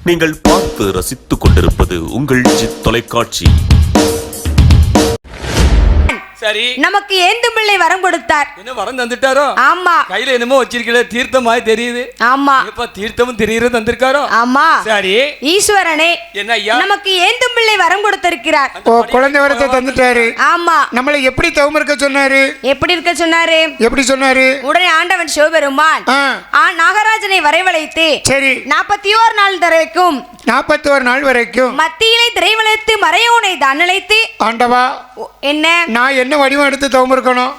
நீங்கள் பார்த்து ரசித்துக் கொண்டிருப்பது உங்கள் ஜித் தொலைக்காட்சி. சரி, நமக்கு ஏந்தும் பிள்ளை வரம் கொடுத்தார். என்ன வரம் தந்துட்டாரோ? ஆமா. கையில என்னமோ வச்சிருக்கீங்க, தீர்த்தமாய் தெரியுது. ஆமா. இப்ப தீர்த்தமும் தெரியுது தந்திருக்காரோ? ஆமா. சரி, ஈஸ்வரனே என்ன ஐயா நமக்கு ஏந்தும் பிள்ளை வரம் கொடுத்திருக்கிறார். ஓ, குழந்தை வரத்தை தந்துட்டாரு. ஆமா. நம்மளை எப்படி தவம் இருக்க சொன்னாரு? எப்படி இருக்க சொன்னாரு? எப்படி சொன்னாரு? உடனே ஆண்டவன் சிவபெருமான் நாகராஜனை வரவழைத்து சரி 41 நாள் வரைக்கும் 41 நாள் வரைக்கும் மத்தியிலே திரைவளைத்து மறையோனை தான் நிலைத்து ஆண்டவா என்ன நான் என்ன வடிவம் எடுத்து தவம் இருக்கணும்?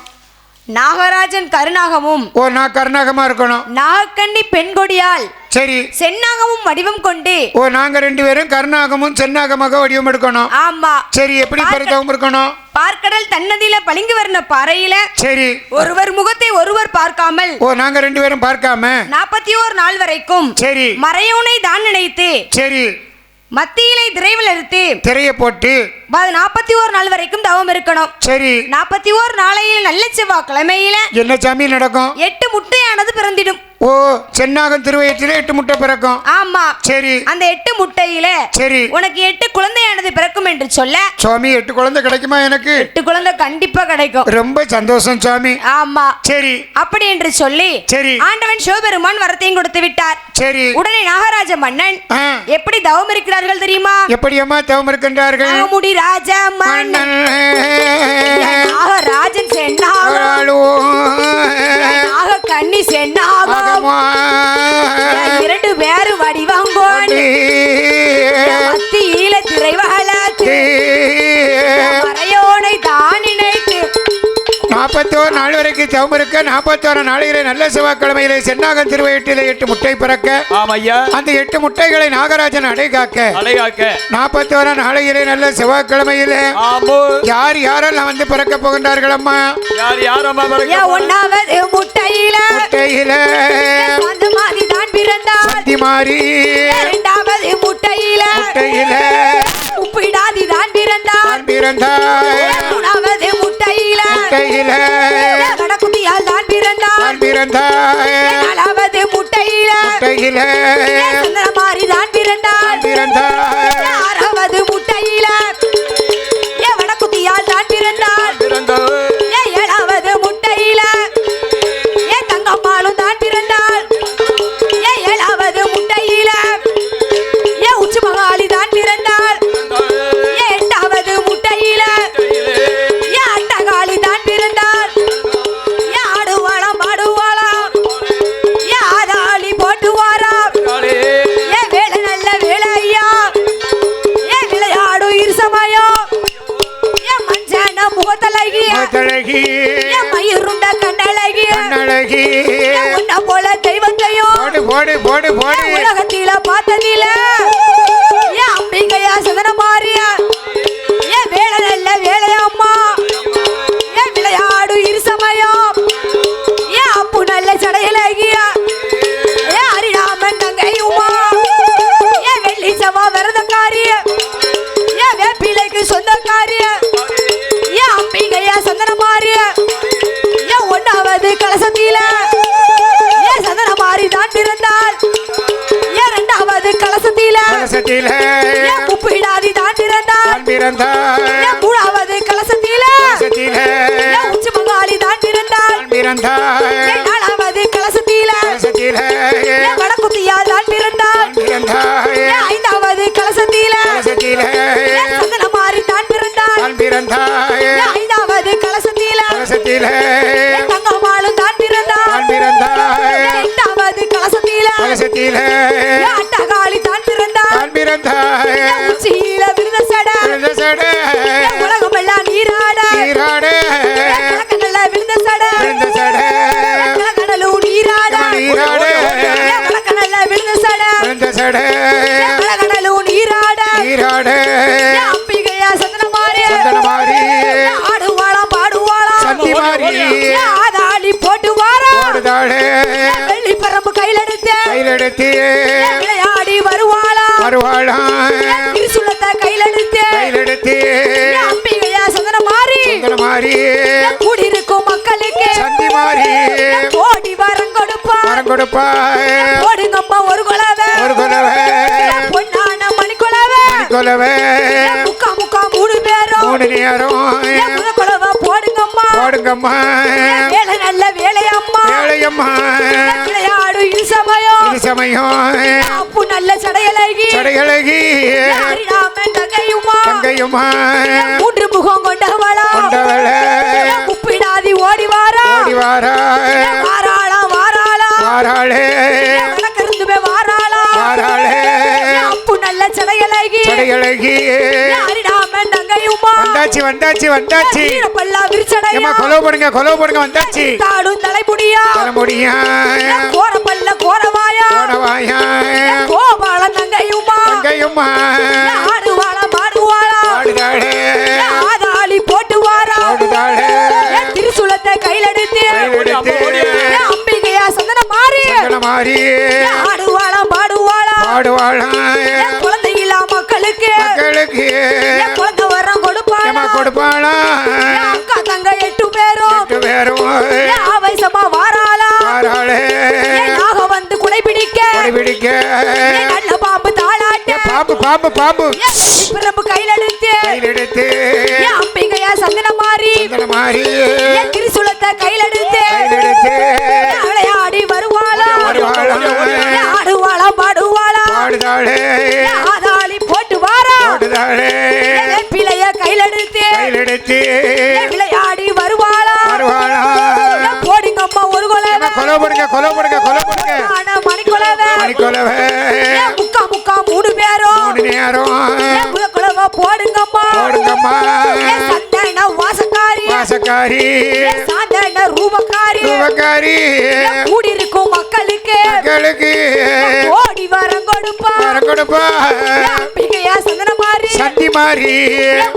நாகராஜன் கருநாகமும் ஓ, நான் கருநாகமா இருக்கணும். நாகக்கண்ணி பெண்கொடியால் சரி சென்னாகமும் வடிவம் கொண்டு ஓ, நாங்க 2 பேரும் கருநாகமும் சென்னாகமாக வடிவம் எடுக்கணும். ஆமா. சரி, எப்படி தவம் இருக்கணும்? பார்க்கடல் தன்னதில பளிங்கு வர்ண பாறையில சரி ஒருவர் முகத்தை ஒருவர் பார்க்காமல் ஓ, நாங்க 2 பேரும் பார்க்காம 41 நாள் வரைக்கும் சரி மறையோனை தான் நினைத்து சரி மத்தியிலே திரைவில் எடுத்து திரைய போட்டு 41 நாள் வரைக்கும் தவம் இருக்கணும். சரி 41 நாளையில் நல்ல செவ்வாய்க்கிழமையில என்ன சாமி நடக்கும்? 8 முட்டையானது பிறந்திடும். ஓ, சென்னாகம் திருவயிற்றிலே 8 முட்டை பிறக்கும். ஆமா. சரி அந்த 8 முட்டையில சரி உனக்கு 8 குழந்தையானது பிறக்கும் என்று சொல்ல சுவாமி 8 குழந்தை கிடைக்குமா எனக்கு? 8 குழந்தை கண்டிப்பா கிடைக்கும். ரொம்ப சந்தோஷம் சுவாமி. ஆமா. சரி அப்படி என்று சொல்லி சரி ஆண்டவன் சிவபெருமான் வரத்தையும் கொடுத்து விட்டார். சரி உடனே நாகராஜ மன்னன் எப்படி தவம் இருக்கிறார்கள் தெரியுமா? எப்படியம்மா தவம் இருக்கின்றார்கள்? நாகமுடி ராஜ மன்னன் நாகராஜன் சென்னாகம் நாக கண்ணி சென்னாகம் 2 பேரு வடிவம் கொண்டு மத்தியில திரைவளத்து மறையோனை தான் நினைத்து 41 நாள் வரைக்கும் தவம் இருக்க 41 நாளிலே நல்ல செவ்வாய்க்கிழமையிலே சென்னாகம் திருவயிற்றிலே 8 முட்டை பிறக்க ஆமையா அந்த 8 முட்டைகளை நாகராஜன் அடைகாக்க 41 நாளிலே நல்ல செவ்வாய்க்கிழமையிலே யார் யாரெல்லாம் வந்து பிறக்க போகின்றார்கள் அம்மா? யார் அம்மா பிறக்க? 1வது முட்டையில சந்திமாரி தான் பிறந்தாள். சந்திமாரி. 2வது முட்டையில உப்பிடாதி தான் பிறந்தாள். 3வது முட்டையில கணக்குட்டியால் தான் பிறந்தாள். 4வது முட்டையில சந்திரமாரி தான் பிறந்தாள். 6வது முட்டையில வடக்குட்டியால் தான் பிறந்தாள். 7வது முட்டையில தங்கம்மாளும் தான் பிறந்தாள். 7வது முட்டையில உச்சி மகாளி தான் பிறந்தாள். 8வது முட்டையில அட்டகாளி தான் பிறந்தாள். ஆடுவாளாம் பாடுவாளாம் ஆதாளி போட்டு வாராம். வேலை நல்ல வேலை ஐயா விளையாடும் இருசமயம் மஞ்சன முகத்தழகி மயிருண்ட கண்ணழகி உன்ன போல தெய்வத்தையும் உலகத்தில பார்த்ததில அம்பிகையா சதன மாறிய வேலை நல்ல வேலையம்மா விளையாடும் இருசமயம் அப்பு நல்ல சடையழகியா ஹரிராமன் தங்கையுமா வெள்ளி சவா விரதக்காரிய வேப்பிலைக்கு சொந்தக்காரிய அம்பிகையா சந்தன மாறிய 1வது கலசத்தில சந்தன மாறி தான் பிறந்தாள். 2வது கலசத்தில உப்பிடாதி தான் பிறந்தாள். 3வது கலசத்தில உச்சி மகாளி தான் பிறந்தாள். 4வது கலசத்தில வடக்குத்தியா தான் பிறந்தாள். 5வது கலசத்தில சந்தன மாறி தான் பிறந்தாள். 5வது கலசத்தில தங்கம்மாளும் தான் பிறந்தாள். 8வது கலசத்தில அட்டகாளி தான் பிறந்தாள். உச்சியில விருத சடை உலகம் எல்லாம் நீராட கலக்கடல விருத சடை கலக்கடலும் நீராட கலக்கடல விருத சடை கலக்கடலும் நீராட அம்பிகையா சந்தன மாறி ஆடுவாளாம் பாடுவாளாம் ஆதாளி போட்டு வாராம். வெள்ளி பரம்பு கையிலெடுத்து விளையாடி வருவாளாம். திருசுலத்தை கையிலெடுத்து அம்பிகையா சந்தன மாறி கூடியிருக்கும் மக்களுக்கு கோடி வரம் கொடுப்பா. கொடுப்பா போடுங்கம்மா ஒரு குலவை கொலவை முக்கா முக்கா மூணு பேரும் 3 நேரம் முதக்கொலவை போடுங்கம்மா போடுங்கம்மா வேலை நல்ல வேலையம்மா வேலையம்மா விளையாடு இது சமயம் இது சமயம் அப்பு நல்ல சடையழகி சடையழகி ஹரிராமன் தங்கையுமா தங்கையுமா 3 முகம் கொண்டவளா கொண்டவள உப்பிடாதி ஓடி வாரா ஓடி வாரா வாராளா வாராளா வாராளே வடக்கருந்துமே வாராளா வாராளே அப்பு நல்ல சடையழகி சடையழகி ஹரிராமன் தங்கையுமா வந்தாச்சு வந்தாச்சு வந்தாச்சு வீரப்பல்லா விரிச்சடையா கொலவு போடுங்க வந்தாச்சு தாடும் தலைமுடியா தலைமுடியா கோரப்பல்ல கோரவாயா கோடவாயா கோபால தங்கையுமா தங்கையுமா ஆடுவாளா மாடுவாளா ஆடுதாளே ஆதாளி போட்டு வாரா ஆடுதாளே திருசுலத்தை கையில் எடுத்து அம்பிகையா சந்தன மாறி மாறி ஆடுவாளா பாடுவாளா பாடுவாளா குழந்தை இல்லா மக்களுக்கு மக்களுக்கு குழந்தை வரம் கொடுப்பாளா கொடுப்பாளா அக்கா தங்க 8 பேரும் 8 பேரும் ஆவேசமா வாராளா வாராளே நாக வந்து குடை பிடிக்க நல்ல பாம்பு தாளாட்ட பாம்பு பிரபு கையில் எடுத்து அம்பிகையா சந்தன மாறி திருசுலத்தை கையில் எடுத்து விளையாடி வருவாளா ஆடுவாளா பாடுவாளா ஆதாளி போட்டு வாரா பிள்ளைய கையில் எடுத்து விளையாடி வருவாளா போடுங்கம்மா ஒரு கொலை மணிக்கொலவை முக்கா முக்கா 3 பேரும் 3 நேரம் கொலவை போடுங்கம்மா சந்தன வாசக்காரி சாந்தன ரூபக்காரி கூடி இருக்கும் மக்களுக்கு ஓடி வரம் கொடுப்பா அம்பிகையா சந்தன மாறி சந்தி மாறி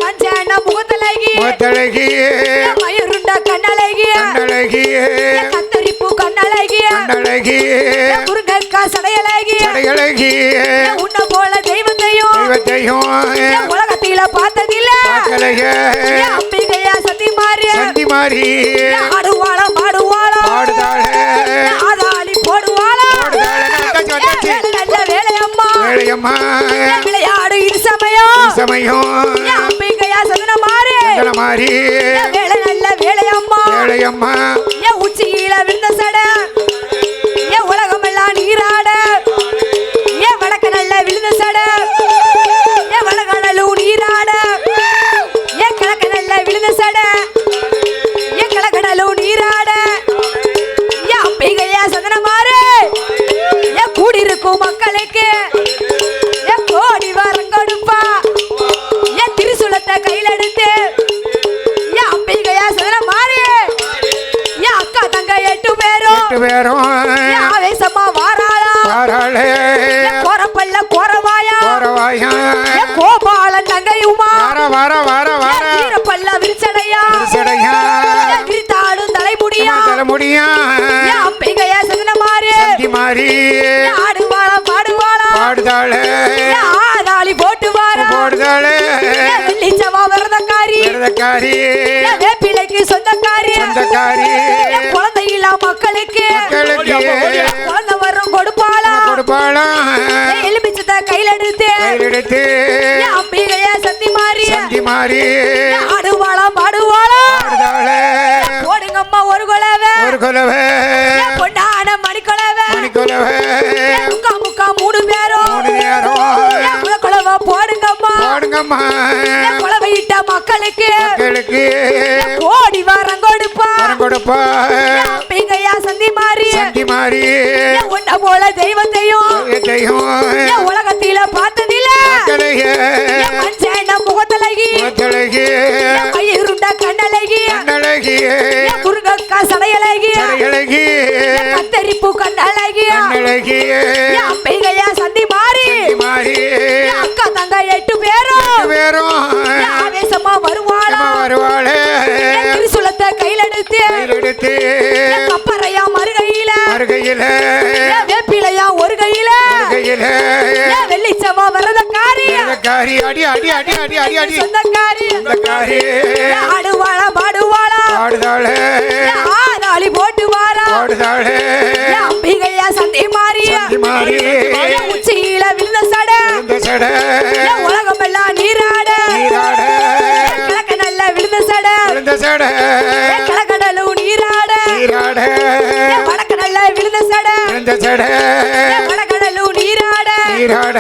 மஞ்சன முகத்தழகி மயூருண்ட கண்ணழகி கத்தரிப்பு கண்ணழகி முருங்கக்கா சடையழகி உன்ன போல தெய்வத்தையும் உலகத்தில பார்த்ததில்ல அம்பிகையா சந்தி மாறி ஆடுவாளா பாடுவாளா ஆதாளி போடுவாளா நல்ல வேலையம்மா விளையாடு இது சமயம் அம்பிகையா சந்தன மாறி வேலை நல்ல வேலையம்மா உச்சியில விழுந்த சடை உலகமெல்லாம் நீராட வடக்க நல்ல விழுந்த சடை வடகடலும் நீராட கிழக்க நல்ல விழுந்த சடை கிழக்கடலும் நீராட அம்பிகையா சந்தன மாறி கூடி இருக்கும் மக்களுக்கு கோடி வரம் கொடுப்பா திருசுலத்தை கையில் எடுத்து அம்பிகையா சந்தன மாறி அக்கா தங்க 8 பேரும் ஆவேசமா வாராளா கோரப்பல்ல கோரவாயா கோபாலன் தங்கையுமா வீரப்பல்ல விரிச்சடையா விரித்தாடும் தலைமுடியா அம்பிகையா சந்தன மாறி ஆடுவாளா பாடுவாளா ஆதாளி போட்டு வாரா வெள்ளிச்சவா விரதக்காரி வேப்பிலைக்கு சொந்தக்காரி குழந்தை இல்லா மக்களுக்கு குழந்தை வரும் கொடுப்பாளா எலுமிச்சத்தை கையில் எடுத்து அம்பிகையா சந்தி மாறி ஆடுவாளா பாடுவாளா போடுங்கம்மா ஒரு கொலவை பொன்னான மணிக்கொலவை முக்கா முக்கா 3 பேரும் கொலவை போடுங்கம்மா கொலவையிட்ட மக்களுக்கு கோடி வரம் கொடுப்பா அம்பிகையா சந்தி மாறி உன்ன போல தெய்வத்தையும் உலகத்தில பார்த்ததில்ல மஞ்சன முகத்தழகி மயிருண்ட கண்ணழகி முருங்கக்கா சடையழகி கத்தரிப்பு கண்ணழகி அம்பிகையா சந்தி மாறி அக்கா தங்க 8 பேரும் ஆவேசமா வருவாளா திருசுலத்தை கையில் எடுத்து கப்பறையா மறுகையில வேப்பிலையா ஒரு கையில வெள்ளிச்சவா விரதக்காரி சொந்தக்காரி ஆடுவாளா பாடுவாளா ஆதாளி போட்டு வாரா அம்பிகையா சந்தி மாறி உச்சியில விழுந்த சடை உலகம் எல்லாம் நீராட கடகடலும் நீராட நீராட வடக்கு நல்ல விழுந்த சட விழுந்த சட கடகடலும் நீராட நீராட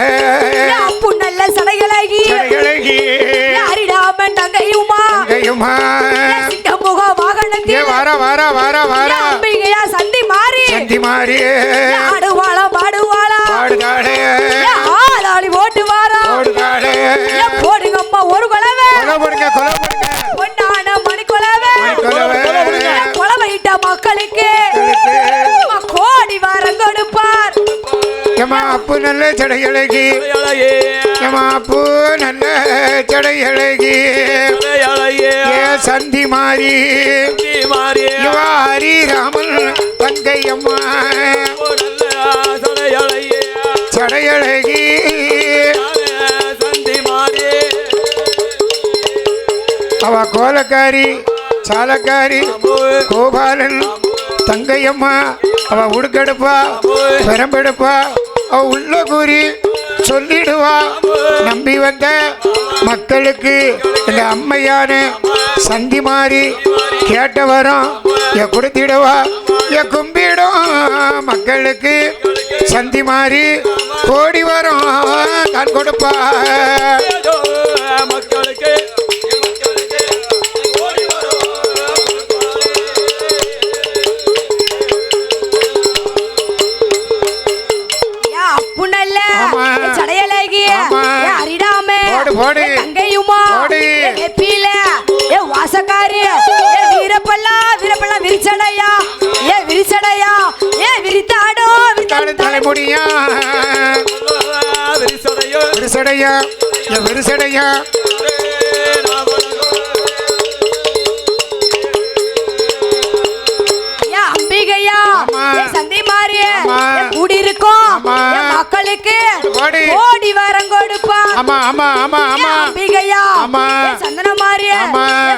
அப்பு நல்ல சடையழகி சடையழகி அரிடாமன் தங்கையுமா தங்கையுமா சிங்கமுக வாகனத்தில் வார வார வார வார அம்பிகையா சந்தி மாறி சந்தி மாறி ஆடுவாளா பாடுவாளா பாடுதாடே ஆளாளி ஓட்டு வாரா ஓடுதாடே போடுங்க அம்மா ஒரு கொலவை கொலை போடுங்க கொலை போடுங்க பொன்னான மணி கொலவை கொலவையிட்ட மக்களுக்கு கோடி வாரம் கொடுப்பார் ஏமா அப்பு நல்ல சடையழகி ஏமா அப்பு நல்ல சடையழகி ஏ சந்தி மாறி இவா ஹரிராமன் தங்கையம்மா சடையழகி அவ கோலக்காரி சாலக்காரி கோபாலன் தங்கையம்மா அவ உடுக்கெடுப்பா பெரம்பெடுப்பா அவ உள்ள கூறி சொல்லிடுவா நம்பி வந்த மக்களுக்கு இந்த அம்மையான சந்தி மாறி கேட்ட வரும் கொடுத்திடுவா கும்பிடும் மக்களுக்கு சந்தி மாறி கோடி வரும் தான் கொடுப்பா மக்களுக்கு தங்கையுமா வெப்பில வாசக்காரி வீரப்பல்லா வீரப்பல்லா விரிச்சடையா விரிச்சடையா விரித்தாடோ தலைமுடியா விரிசடையா விரிசடையா அம்பிகையா சந்தை மாறி கூடி இருக்கும் மக்களுக்கு கோடி வரம் கொடுப்பா அம்பிகையா சந்தன மாறி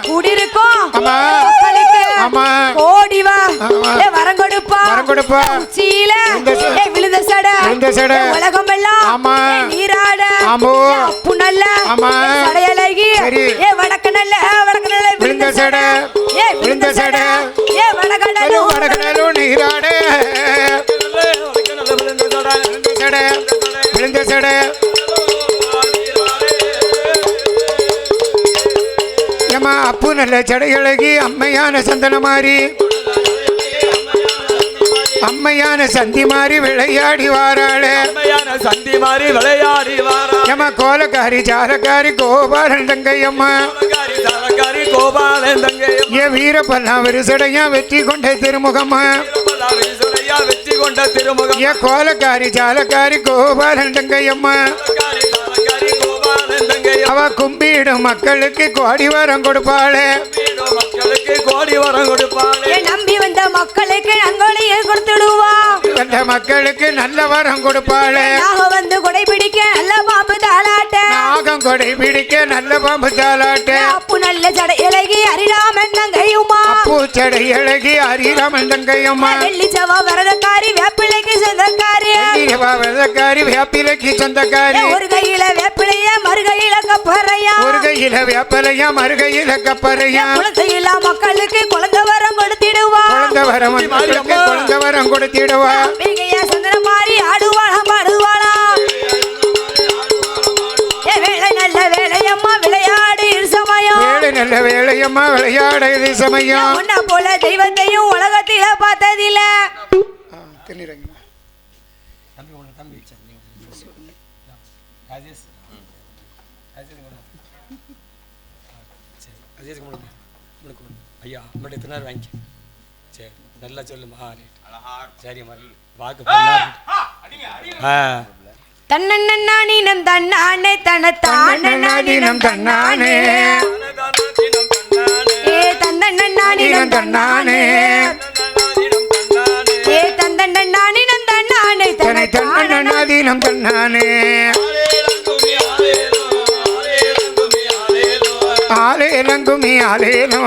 கூடி இருக்கும் மக்களுக்கு கோடி வரம் கொடுப்பா உச்சியில விழுந்த சட உலகம் எல்லாம் நீராட அப்பு நல்ல சடையழகி வடக்கு நல்ல விழுந்த சட வடகடலும் நீராட விழுந்த சட ஏமா அப்பு நல்ல சடையழகி அம்மையான சந்தன மாறி அம்மையான சந்தி மாறி விளையாடி வாராளே சந்தி மாறி விளையாடி வாரா ஏமா கோலக்காரி சாலக்காரி கோபாலன் தங்கையம்மா கோபாலன் தங்கையம்மா ஏ வீரப்பல்லா விரிசடையா வெற்றி கொண்ட திருமுகம்மா வெற்றி கொண்ட திருமுகம் ஏ கோலக்காரி சாலக்காரி கோபாலன் தங்கையம்மா அவ கும்பிடும் மக்களுக்கு கோடி வரம் கொடுப்பாளே மக்களுக்கு கோடி வரம் கொடுப்பாளே நம்பி வந்த மக்களுக்கு நன்கொடையை கொடுத்துடுவா வந்த மக்களுக்கு நல்ல வரம் கொடுப்பாளே நாகம் வந்து கொடை பிடிக்க நல்ல பாம்பு தாளாட்ட நாகம் கொடை பிடிக்க நல்ல பாம்பு தாளாட்ட அப்பு நல்ல சடை இலகி அரிராமன் தங்கையுமா அப்பு சடை இலகி அரிராமன் தங்கையம்மா வெள்ளி செவ்வா வரதக்காரி வேப்பிலைக்கு சொந்தக்காரி வரதக்காரி வேப்பிலைக்கு சொந்தக்காரி ஒரு கையில வேப்பிலைய மறுகையில கப்பறையா ஒரு கையில வேப்பிலையா மறுகையில கப்பறையா குழந்தையில மக்களுக்கு குழந்தை வரம் கொடுத்திடுவா குழந்தை வரம் மக்களுக்கு குழந்தை வரம் கொடுத்திடுவா சந்தன மாறி ஆடுவாளா பாடுவாளா வேலை நல்ல வேலையம்மா விளையாடு சமயம் வேலை நல்ல வேலையம்மா விளையாடு சமயம் உன்ன போல தெய்வத்தையும் உலகத்தில பார்த்ததில்ல ஐயா நம்மளுடைய திணறு வாங்கி சரி நல்லா சொல்லுமா சரி வாக்கு தன்னண்ணானினம் தன்னானே தனத்தானண்ணானினம் தன்னானே தன்னண்ணானினம் தன்னானே தந்தண்ணானினம் தன்னானே தனத்தானண்ணானினம் தன்னானே ஆலேலங்குமி ஆலேலம்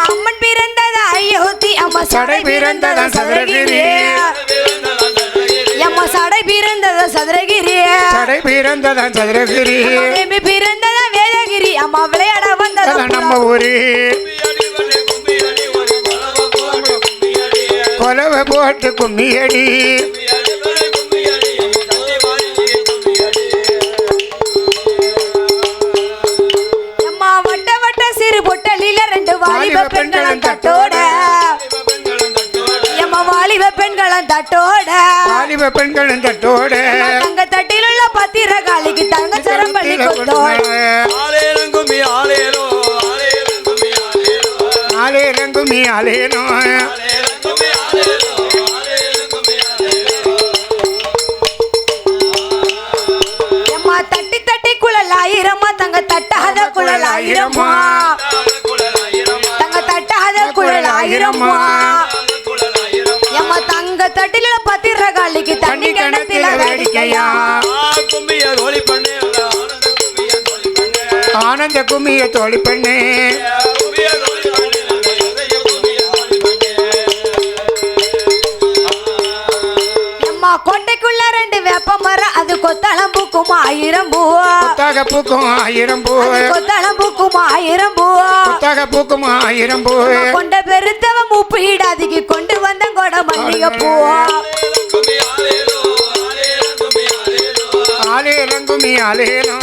அம்மன் பிறந்ததா அயோத்தி அம்மா சடை பிறந்ததா சதுரகிரி அம்மா சடை பிறந்ததா சதுரகிரி பிறந்ததான் சதுரகிரி தேவி பிறந்ததான் வேதகிரி அம்மா விளையாட வந்ததான் நம்ம ஊரு கொலவை போட்டு கும்மியடி அம்மா வட்ட வட்ட சிறு பொட்டலில ரெண்டு வாலிப பெண்களும் தட்டோட அம்மா வாலிப பெண்களும் தட்டோட வாலிப பெண்களும் தட்டோட தங்க தட்டில் உள்ள பத்திர காலிக்கு தங்க சரம்பள்ளி கொத்தோட ஆலேலங்குமி ஆலேலோ ஆலேலங்குமி ஆலேனோ அம்மா தட்டி தட்டி குழல் ஆயிரமா தங்க தட்டாத குழல் ஆயிரமா தங்க தட்டாத குழல் ஆயிரமா அம்மா தங்க தட்டில பத்திர காலிக்கு தண்ணி கிணத்துல வேடிக்கையா ஆனந்த கும்மிய தோழி பெண்ணே அம்மா கோட்டைக்குள்ள ரெண்டு வேப்ப மரம் அது கொத்தளம் பூக்கும் ஆயிரம் பூவா புத்தாக பூக்கும் ஆயிரம் பூ கொத்தளம் பூக்கும் ஆயிரம் பூ புத்தாக பூக்கும் ஆயிரம் பூ கொண்ட பெருத்தவ முப்பு இடாதிக்கு கொண்டு வந்த கொட மல்லிகை பூவா ஆலேலங்குமி ஆலேனோ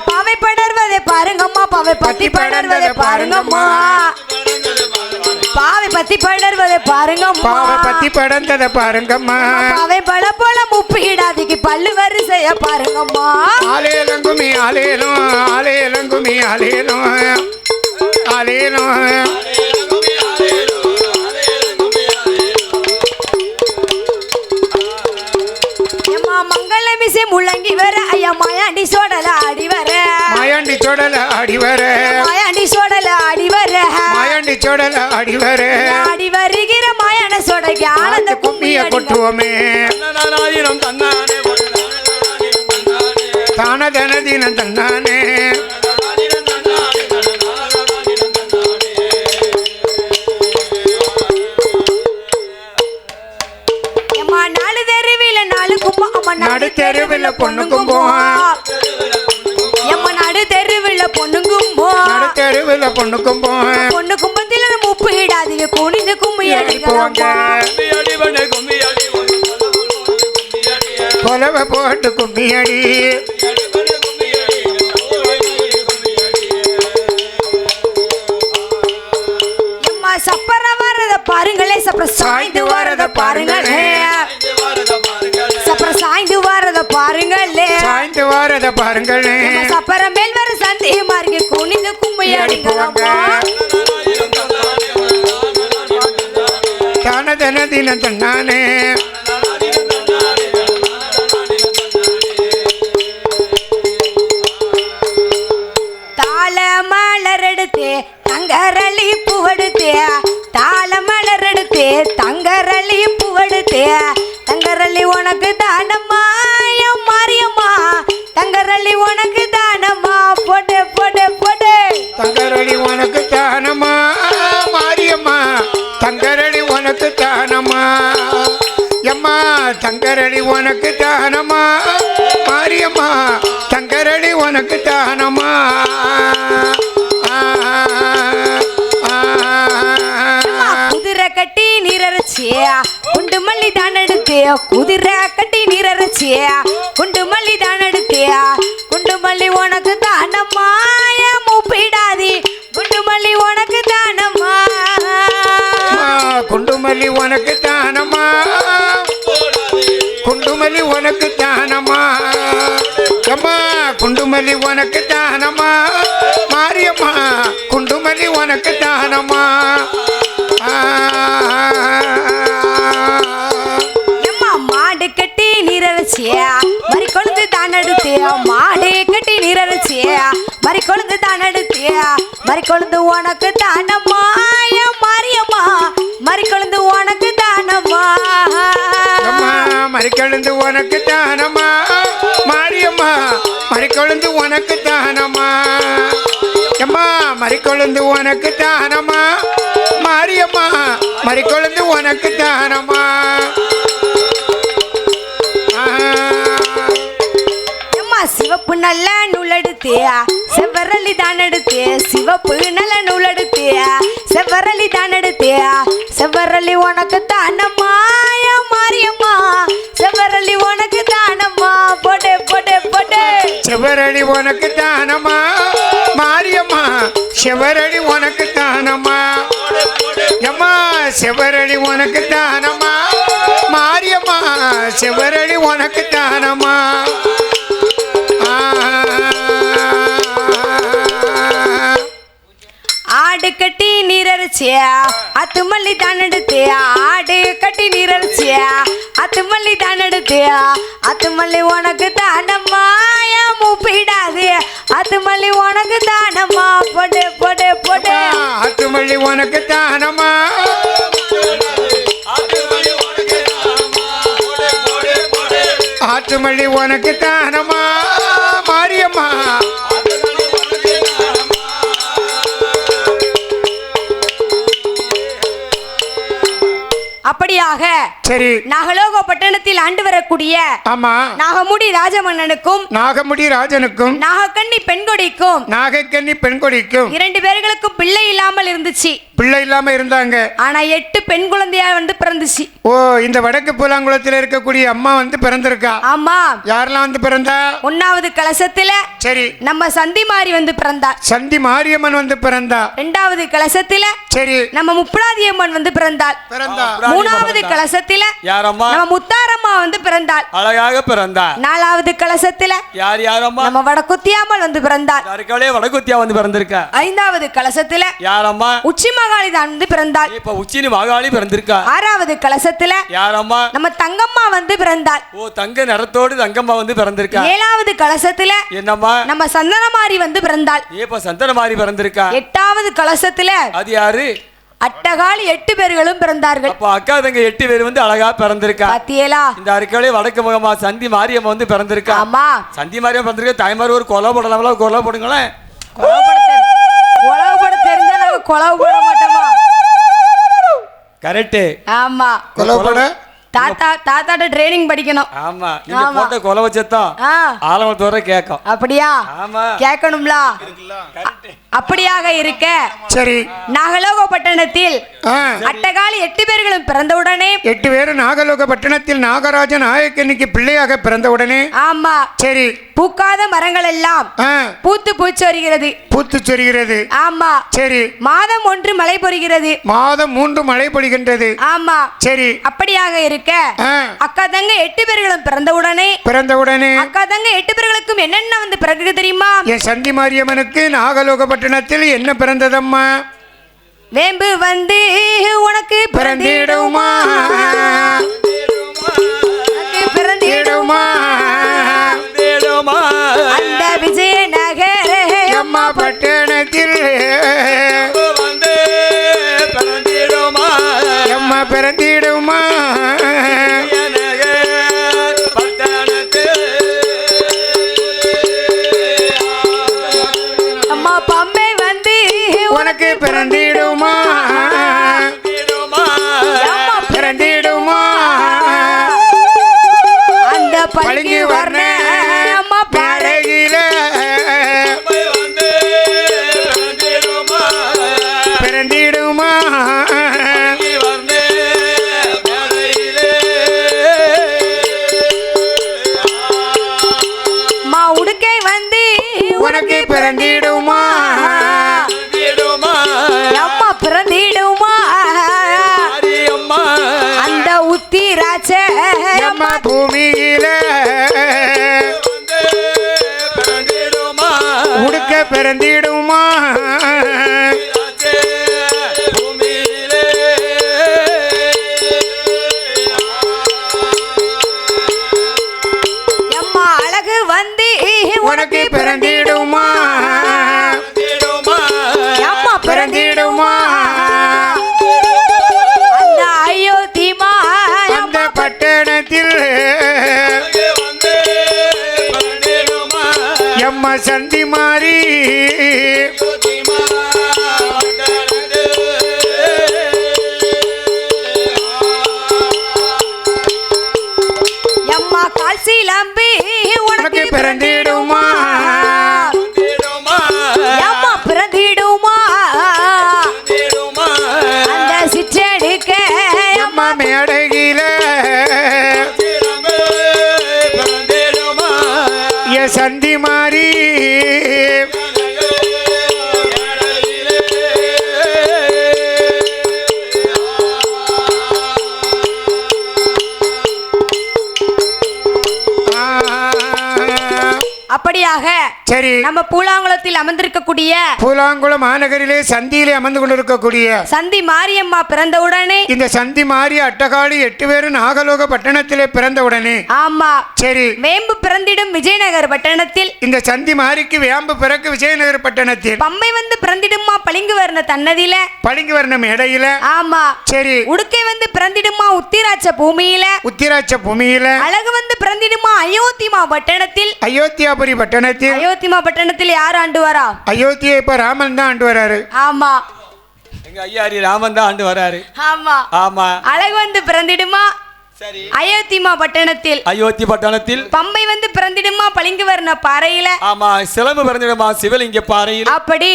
பாவை படர்வதை பாருங்கம்மா பாவை பத்தி படர்வதை பாருங்கம்மா பாவை பத்தி படர்வதை பாருங்கம்மா பாவை பத்தி படர்ந்ததை பாருங்கம்மா பாவை பல போல முப்பு இடாதிக்கு பல்லு வரிசைய பாருங்கம்மா ஆலேலங்குமி ஆலேனோ ஆலேலங்குமி ஆலேனோ ஆலேனோ அம்மா மங்கள மிசை முழங்கி வர ஐயா மாயாண்டி சோடல ஆடி வர மாயாண்டி சோடல ஆடி வர மாயாண்டி சோடல ஆடி வர மாயாண்டி சோடல ஆடி வர ஆடி வருகிற மாயான சோடைக்கு ஆனந்த கும்மிய கும்மிய கொட்டுவோமே தானதன தினம் தன்னானே அம்மா நாலு தெருவில நாலு கும்பம் அம்மா நடு தெருவில் பொண்ணு கும்பம் அம்மா நடு தெருவில பொண்ணு கும்பம் நடு தெருவில் பொண்ணு கும்பம் பொண்ணு கும்பத்தில முப்பு இடாதீங்க குனிந்து கும்மி போவாங்க அடிக்கிறாங்க கொலவை போட்டு கும்மியடி அம்மா சப்பர வரத பாருங்களே சப்பர சாய்ந்து வரத பாருங்களே சப்பர சாய்ந்து வரத பாருங்களே சாய்ந்து வாரத பாருங்களே சப்பர மேல் வர சந்தேகமா இருக்கு குனிந்து கும்மி அடிக்கிறாங்க தானதன தினம் தன்னானே தாள மலர் எடுத்து தங்கரளி பூவெடுத்து தாள மலர் எடுத்து தங்கரளி பூவெடுத்து தங்கரளி உனக்கு தானம்மா என் மாரியம்மா தங்கரளி உனக்கு தானம்மா போட்டு போட்டு போட்டு தங்கரடி உனக்கு தானம்மா மாரியம்மா தங்கரடி உனக்கு தானம்மா எம்மா தங்கரடி உனக்கு தானம்மா மாரியம்மா தங்கரடி உனக்கு தானம்மா குதிரை கட்டி நீரரைச்சி குண்டு மல்லி தான் எடுத்து குதிரை கட்டி நீரரைச்சி குண்டு மல்லி தான் எடுத்து குண்டு மல்லி உனக்கு தானம்மா என் மூப்பிடாதி குண்டு மல்லி உனக்கு தானம்மா குண்டுமல்லி உனக்கு தானம்மா குண்டுமல்லி உனக்கு தானம்மா எம்மா குண்டுமல்லி உனக்கு தானம்மா மாரியம்மா குண்டுமல்லி உனக்கு தானம்மா எம்மா மாடு கட்டி நீரரைச்சி மறி கொழுந்து தான் எடுத்து மாடு கட்டி நீரரைச்சி மறி கொழுந்து தான் எடுத்து மறி கொழுந்து உனக்கு தானம்மா என் மாரியம்மா மறி கொழுந்து உனக்கு தானம்மா எம்மா மறிக்கொழுந்து உனக்கு தானம்மா மாரியம்மா மறிக்கொழுந்து உனக்கு தானம்மா எம்மா மறிக்கொழுந்து உனக்கு தானம்மா மாரியம்மா மறிக்கொழுந்து உனக்கு தானம்மா சிவப்பு நல்ல நூலெடுத்தியா செவ்வரளி தான் எடுத்தியா சிவப்பு நல்ல நூலெடுத்தியா செவ்வரளி தான் எடுத்தியா செவ்வரளி உனக்கு தானம்மா மாரியம்மா செவ்வரளி உனக்கு தானம்மா போடு போடு போடு செவ்வரளி உனக்கு தானம்மா மாரியம்மா செவ்வரளி உனக்கு தானம்மா எம்மா செவ்வரளி உனக்கு தானம்மா மாரியம்மா செவ்வரளி உனக்கு தானம்மா ஆடு கட்டி நீரரிச்சியா அத்து மல்லி தான் எடுத்தியா ஆடு கட்டி நீரரிச்சியா அத்து மல்லி தான் எடுத்தியா அத்து மல்லி உனக்கு தானம்மா ஏன் மூப்பிடாது அத்து மல்லி உனக்கு தானம்மா போடு போடு போடு அத்து மல்லி உனக்கு தானம்மா ஆத்து மல்லி உனக்கு தானம்மா மாரியம்மா அப்படியாக சரி நாகலோக பட்டணத்தில் ஆண்டு வரக்கூடிய ஆமா நாகமுடி ராஜமன்னனுக்கும் நாகமுடி ராஜனுக்கும் நாகக்கண்ணி பெண்கொடிக்கும் நாகக்கண்ணி பெண்கொடிக்கும் 2 பேர்களுக்கும் பிள்ளை இல்லாமல் இருந்துச்சு பிள்ளை இல்லாம இருந்தாங்க ஆனா 8 பெண் குழந்தையா பிறந்துச்சு ஓ இந்த வடக்கு பூலாங்குளத்தில் இருக்கக்கூடிய அம்மா பிறந்திருக்கா ஆமா யாரெல்லாம் பிறந்தா 1வது கலசத்துல சரி நம்ம சந்தி மாரி பிறந்தார் சந்தி மாரியம்மன் பிறந்தா 2வது கலசத்துல சரி நம்ம முப்படாதி அம்மன் பிறந்தாள் பிறந்தா 3வது கலசத்துல யாரம்மா நம்ம முத்தாரம்மா பிறந்தாள் அழகாக பிறந்தா 4வது கலசத்துல யார் யாரம்மா நம்ம வடக்குத்தியாமல் பிறந்தாள் யாருக்காலே வடகுத்தியா பிறந்திருக்கா 5வது கலசத்துல யாரம்மா உச்சி மகாளி தான் பிறந்தாள் இப்ப உச்சினி மகாளி பிறந்திருக்கா 6வது கலசத்துல யாரம்மா நம்ம தங்கம்மா பிறந்தாள் ஓ தங்க நிறத்தோடு தங்கம்மா பிறந்திருக்கா 7வது கலசத்துல என்னம்மா நம்ம சந்தனமாரி பிறந்தாள் இப்ப சந்தனமாரி பிறந்திருக்கா 8வது கலசத்துல அது யாரு அட்டகாலி 8 பேர்களும் பிறந்தார்கள் அப்ப அக்கா தங்க 8 பேர் அழகா பிறந்திருக்கா பாத்தியலா இந்த அருக்காலே வடக்கு முகமா சந்தி மாரியம்மா பிறந்திருக்கா ஆமா சந்தி மாரியம்மா பிறந்திருக்கா தாய்மார் ஒரு கொலை போடலாம்ல கொலை போடுங்களேன் கொலவு போட தெரிஞ்சா நாங்க கொலவு போட மாட்டோமா கரெக்ட் ஆமா கொலை போட தாத்தாட்ட ட்ரைனிங் படிக்கணும் ஆமா நீங்க போட்ட கொலை வச்சதான் ஆலமத்தோட கேட்கும் அப்படியா ஆமா கேட்கணும்ல அப்படியாக இருக்க சரி நாகலோக பட்டணத்தில் அட்டகாலி 8 பேர்களும் பிறந்தவுடனே 8 பேர் நாகலோக பட்டணத்தில் நாகராஜன் நாயக்கனுக்கு பிள்ளையாக பிறந்தவுடனே ஆமா சரி பூக்காத மரங்கள் எல்லாம் பூத்து பூச்சி வருகிறது பூத்து சொரிகிறது ஆமா சரி மாதம் 1 மழை பொழிகிறது மாதம் 3 மழை பொழிகின்றது ஆமா சரி அப்படியாக இருக்க அக்கா தங்க 8 பேர்களும் பிறந்தவுடனே அக்கா தங்க 8 பேர்களுக்கும் என்னென்ன பிறகு தெரியுமா என் சந்தி மாரியம்மனுக்கு நாகலோக பட்டணத்தில் என்ன பிறந்ததம்மா வேம்பு உனக்கு பிறந்திடுமா பிறந்திடுமா அந்த விஜயநகர அம்மா பட்டணத்தில் அம்மா பிறந்திடுமா அம்மா பம்பை உனக்கு பிறந்திடுமா அம்மா பிறந்திடுமா அந்த பழகி வர்ண அம்மா பாறையில பிறந்திடுமா அம்மா உடுக்கை உனக்கு பிறந்திடுமா அம்மா பிறந்திடுமா அந்த உத்திராட்ச அம்மா பூமியில உடுக்க பிறந்திடுமா அம்மா அழகு உனக்கு பிறந்திடுமா அம்மா பிறந்திடுமா அந்த அயோத்திமா அந்த பட்டணத்தில் எம்மா சந்தி மாறி சிலம்பி உனக்கு பிறந்திடுமா அம்மா பிறந்திடுமா அந்த சிற்றெடுக்க அம்மா மேடையில சந்தி மாறி அப்படியாக சரி நம்ம பூலாங்குளத்தில் அமர்ந்திருக்கக்கூடிய பூலாங்குளம் மாநகரிலே சந்தியிலே அமர்ந்து கொண்டிருக்கக்கூடிய சந்தி மாரியம்மா பிறந்தவுடனே இந்த சந்தி மாறி அட்டகாளி 8 பேரும் நாகலோக பட்டணத்திலே பிறந்தவுடனே ஆமா சரி வேம்பு பிறந்திடும் விஜயநகர் பட்டணத்தில் இந்த சந்தி மாறிக்கு வேம்பு பிறக்கு விஜயநகர் பட்டணத்தில் பம்மை வந்து பிறந்திடுமா பளிங்கு வர்ண தன்னதில பளிங்கு வர்ணம் இடையில ஆமா சரி உடுக்கை வந்து பிறந்திடுமா உத்திராட்ச பூமியில உத்திராட்ச பூமியில அழகு வந்து பிறந்திடுமா அயோத்திமா பட்டணத்தில் அயோத்தியாபுரி பட்டணத்தில் அயோத்திமா பட்டணத்தில் யார் ஆண்டு வரா அயோத்தியை இப்ப ராமன் தான் ஆண்டு வராரு ஆமா எங்க ஐயாரி ராமன் தான் ஆண்டு வராரு ஆமா ஆமா அழகு வந்து பிறந்திடுமா சரி அயோத்திமா பட்டணத்தில் அயோத்தி பட்டணத்தில் பம்பை வந்து பிறந்திடுமா பளிங்கு வர்ண பாறையில ஆமா சிலம்பு பிறந்திடுமா சிவலிங்க பாறையில் அப்படி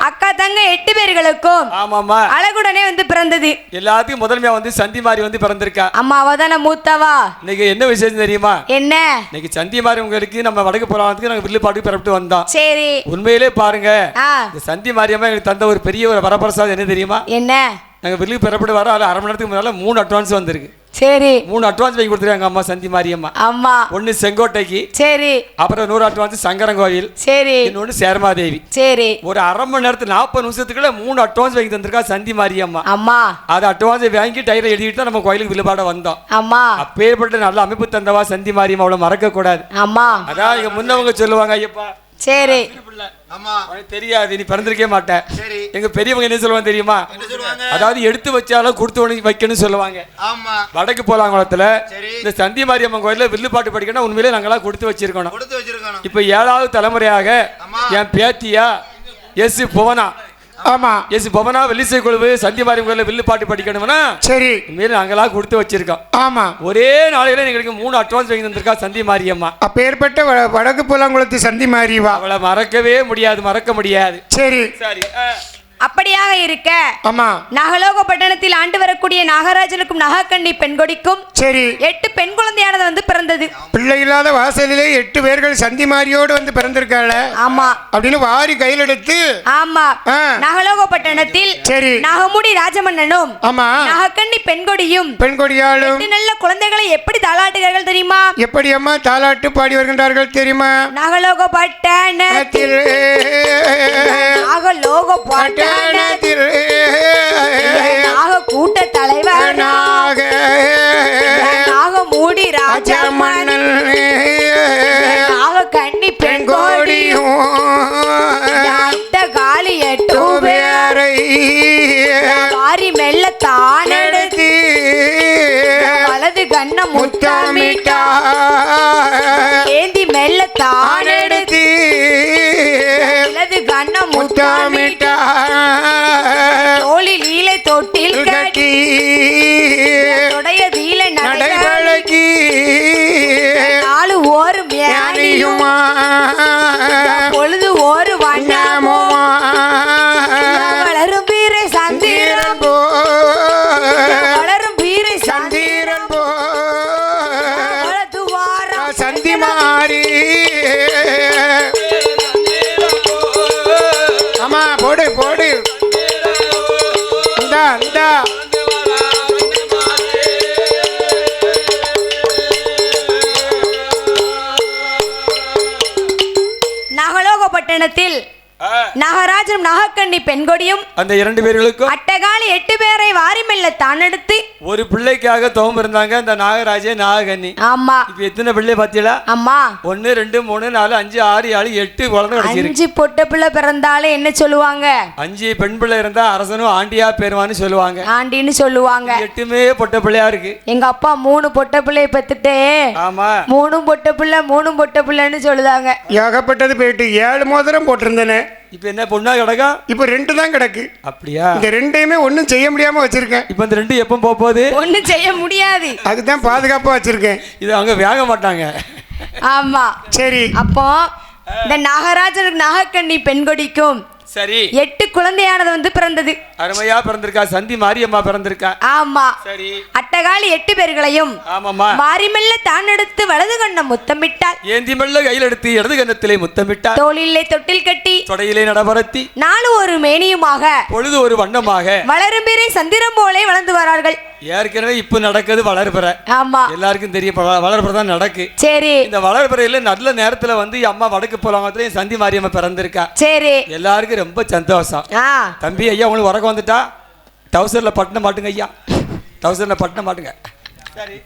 அக்கா தங்க 8 பேர்களுக்கும் ஆமாமா அழகுடனே வந்து பிறந்தது எல்லாத்துக்கும் முதன்மையா வந்து சந்தி மாறி வந்து பிறந்திருக்கா அம்மா அவதான மூத்தவா இன்னைக்கு என்ன விசேஷம் தெரியுமா என்ன இன்னைக்கு சந்தி மாறி உங்களுக்கு நம்ம வடக்கு புறாவதுக்கு நாங்க வில்லு பாட்டுக்கு பிறப்பிட்டு வந்தோம் சரி உண்மையிலே பாருங்க ஆ இந்த சந்தி மாரியம்மா எங்களுக்கு தந்த ஒரு பெரிய ஒரு வரப்பிரசாதம் என்ன தெரியுமா என்ன நாங்க வில்லு பிறப்பிட்டு வரோம் அது 1/2 மணி நேரத்துக்கு முன்னால 3 அட்வான்ஸ் வந்திருக்கு சரி 3 அட்வான்ஸ் வாங்கி கொடுத்துருக்காங்க அம்மா சந்தி மாரியம்மா அம்மா ஒன்னு செங்கோட்டைக்கு சரி அப்புறம் 100 அட்வான்ஸ் சங்கரங்கோவில் சரி இன்னொன்னு சேர்மாதேவி சரி ஒரு 1/2 மணி நேரத்துக்கு 40 நிமிஷத்துக்குள்ள 3 அட்வான்ஸ் வாங்கி தந்திருக்கா சந்தி மாரியம்மா அம்மா அது அட்வான்ஸ் வாங்கி டைல எழுதிட்டு தான் நம்ம கோயிலுக்கு வில்லுபாட வந்தோம் அம்மா அப்பேற்பட்ட நல்ல அமைப்பு தந்தவா சந்தி மாரியம்மா அவளை மறக்க கூடாது அம்மா அதான் இங்க முன்னவங்க சொல்லுவாங்க ஐயப்பா சரி உனக்கு தெரியாது நீ பிறந்திருக்கே மாட்டேன் எங்க பெரியவங்க என்ன சொல்லுவாங்க தெரியுமா அதாவது எடுத்து வச்சாலும் கொடுத்து உனக்கு வைக்கணும்னு சொல்லுவாங்க வடக்கு போலாங்குளத்துல இந்த சந்தி மாரியம்மன் கோயில்ல வில்லு பாட்டு படிக்கணும் உண்மையிலே நாங்களாம் கொடுத்து வச்சிருக்கணும் இப்ப 7வது தலைமுறையாக என் பேத்தியா எஸ் புவனா ஆமா எஸ் பவனா வெள்ளிசை குழுவு சந்தி மாரியம்மன் கோயில்ல வில்லு பாட்டு படிக்கணும்னா சரி உண்மையிலே நாங்களாம் கொடுத்து வச்சிருக்கோம் ஆமா ஒரே நாளையில எங்களுக்கு 3 அட்வான்ஸ் வாங்கி தந்திருக்கா சந்தி மாரியம்மா அப்பேற்பட்ட வடக்கு பூலாங்குளத்து சந்தி மாறிவா அவளை மறக்கவே முடியாது மறக்க முடியாது சரி சரி அப்படியாக இருக்க ஆமா நாகலோக பட்டணத்தில் ஆண்டு வரக்கூடிய நாகராஜனுக்கும் நாகக்கண்ணி பெண்கொடிக்கும் சரி 8 பெண் குழந்தையானது வந்து பிறந்தது பிள்ளை இல்லாத வாசலிலே 8 பேர்கள் சந்தி மாரியோடு வந்து பிறந்திருக்காள ஆமா அப்படின்னு வாரி கையில் எடுத்து ஆமா நாகலோக பட்டணத்தில் சரி நாகமுடி ராஜமன்னனும் ஆமா நாகக்கண்ணி பெண்கொடியும் பெண்கொடியாலும் 8 நல்ல குழந்தைகளை எப்படி தாளாட்டுகிறார்கள் தெரியுமா எப்படி அம்மா தாலாட்டு பாடி வருகின்றார்கள் தெரியுமா நாகலோக பட்டணத்தில் நாகலோக பட்டணத்தில் நாக கூட்ட தலைவனாக நாகமுடி ராஜமன்னன் நாகக்கண்ணி பெண்கொடியும் காலி 8 பேரை வாரி மெல்ல தானெடுத்து வலது கண்ண முத்தமிட்டா ஏந்தி மெல்ல தானெடுத்து வலது கண்ண முத்தமிட்டா தோழி லீலை தொட்டில் கட்டி உடைய தீல நடைபழகி 4 ஓர் மேனியுமா பொழுது ஒரு வண்ணமோ வளரும் பீரை சந்திரன் வளரும் பீரை சந்திரன் வளதுவாரா சந்தி மாறி ஆமா போடு போடு இந்தா இந்தா நாகலோக பட்டணத்தில் நாகராஜனும் நாகக்கண்ணி பெண்கொடியும் அந்த 2 பேர்களுக்கும் அட்டகாலி 8 பேரை வாரி மெல்ல தானெடுத்து ஒரு பிள்ளைக்காக தவம் இருந்தாங்க இந்த நாகராஜே நாகக்கண்ணி ஆமா இப்ப எத்தனை பிள்ளை பாத்தீங்களா அம்மா 1 2 3 4 5 6 7 8 குழந்தை கிடைச்சிருக்கு 5 பொட்ட பிள்ளை பிறந்தாலே என்ன சொல்லுவாங்க 5 பெண் பிள்ளை இருந்தா அரசனும் ஆண்டியா பெருமான்னு சொல்லுவாங்க ஆண்டின்னு சொல்லுவாங்க 8மே பொட்ட பிள்ளையா இருக்கு எங்க அப்பா 3 பொட்ட பிள்ளைய பெத்துட்டே ஆமா 3 பொட்ட பிள்ளை 3 பொட்ட பிள்ளைன்னு சொல்லுதாங்க ஏகப்பட்டது போயிட்டு 7 மோதிரம் போட்டிருந்தேனே இப்ப என்ன பொண்ணா கிடக்கா? இப்ப 2 தான் கிடக்கு. அப்படியா? இந்த 2யுமே ஒண்ணும் செய்ய முடியாம வச்சிருக்கேன். இப்ப இந்த 2 எப்போ போக போகுது? ஒண்ணும் செய்ய முடியாது. அதுதான் பாதுகாப்பா வச்சிருக்கேன். இது அவங்க வேக மாட்டாங்க. ஆமா. சரி. அப்போ இந்த நாகராஜனுக்கு நாகக்கண்ணி பெண்கொடிக்கும் சரி 8 குழந்தையானது வந்து பிறந்தது. அருமையா பிறந்திருக்கா. சந்தி மாரியம்மா பிறந்திருக்கா. ஆமா. சரி. அட்டகாலி 8 பேர்களையும் ஆமாம்மா. மாரிமெல்ல தான் எடுத்து வலது கண்ணம் முத்தமிட்டாள். ஏந்தி மெல்ல கையில் எடுத்து இடது கன்னத்திலே முத்தமிட்டார். தோளிலே தொட்டில் கட்டி தொடையிலே நடபரத்தி நாலு ஒரு மேனியுமாக பொழுது ஒரு வண்ணமாக வளரும் பேரை சந்திரம் போலே வளர்ந்து வரார்கள். ஏற்கனவே இப்ப நடக்குது வளர்பிற. ஆமா. எல்லாருக்கும் தெரியும் வளர்பிற தான் நடக்கு. சரி. இந்த வளர்பிறையில நல்ல நேரத்துல வந்து அம்மா வடக்கு போலாங்க சந்தி மாரியம்மா பிறந்திருக்கா. சரி. எல்லாருக்கும் ரொம்ப சந்தோஷம். தம்பி ஐயா உங்களுக்கு உறக்க வந்துட்டா டவுசர்ல பட்டின மாட்டுங்க ஐயா. டவுசர்ல பட்டின மாட்டுங்க. சரி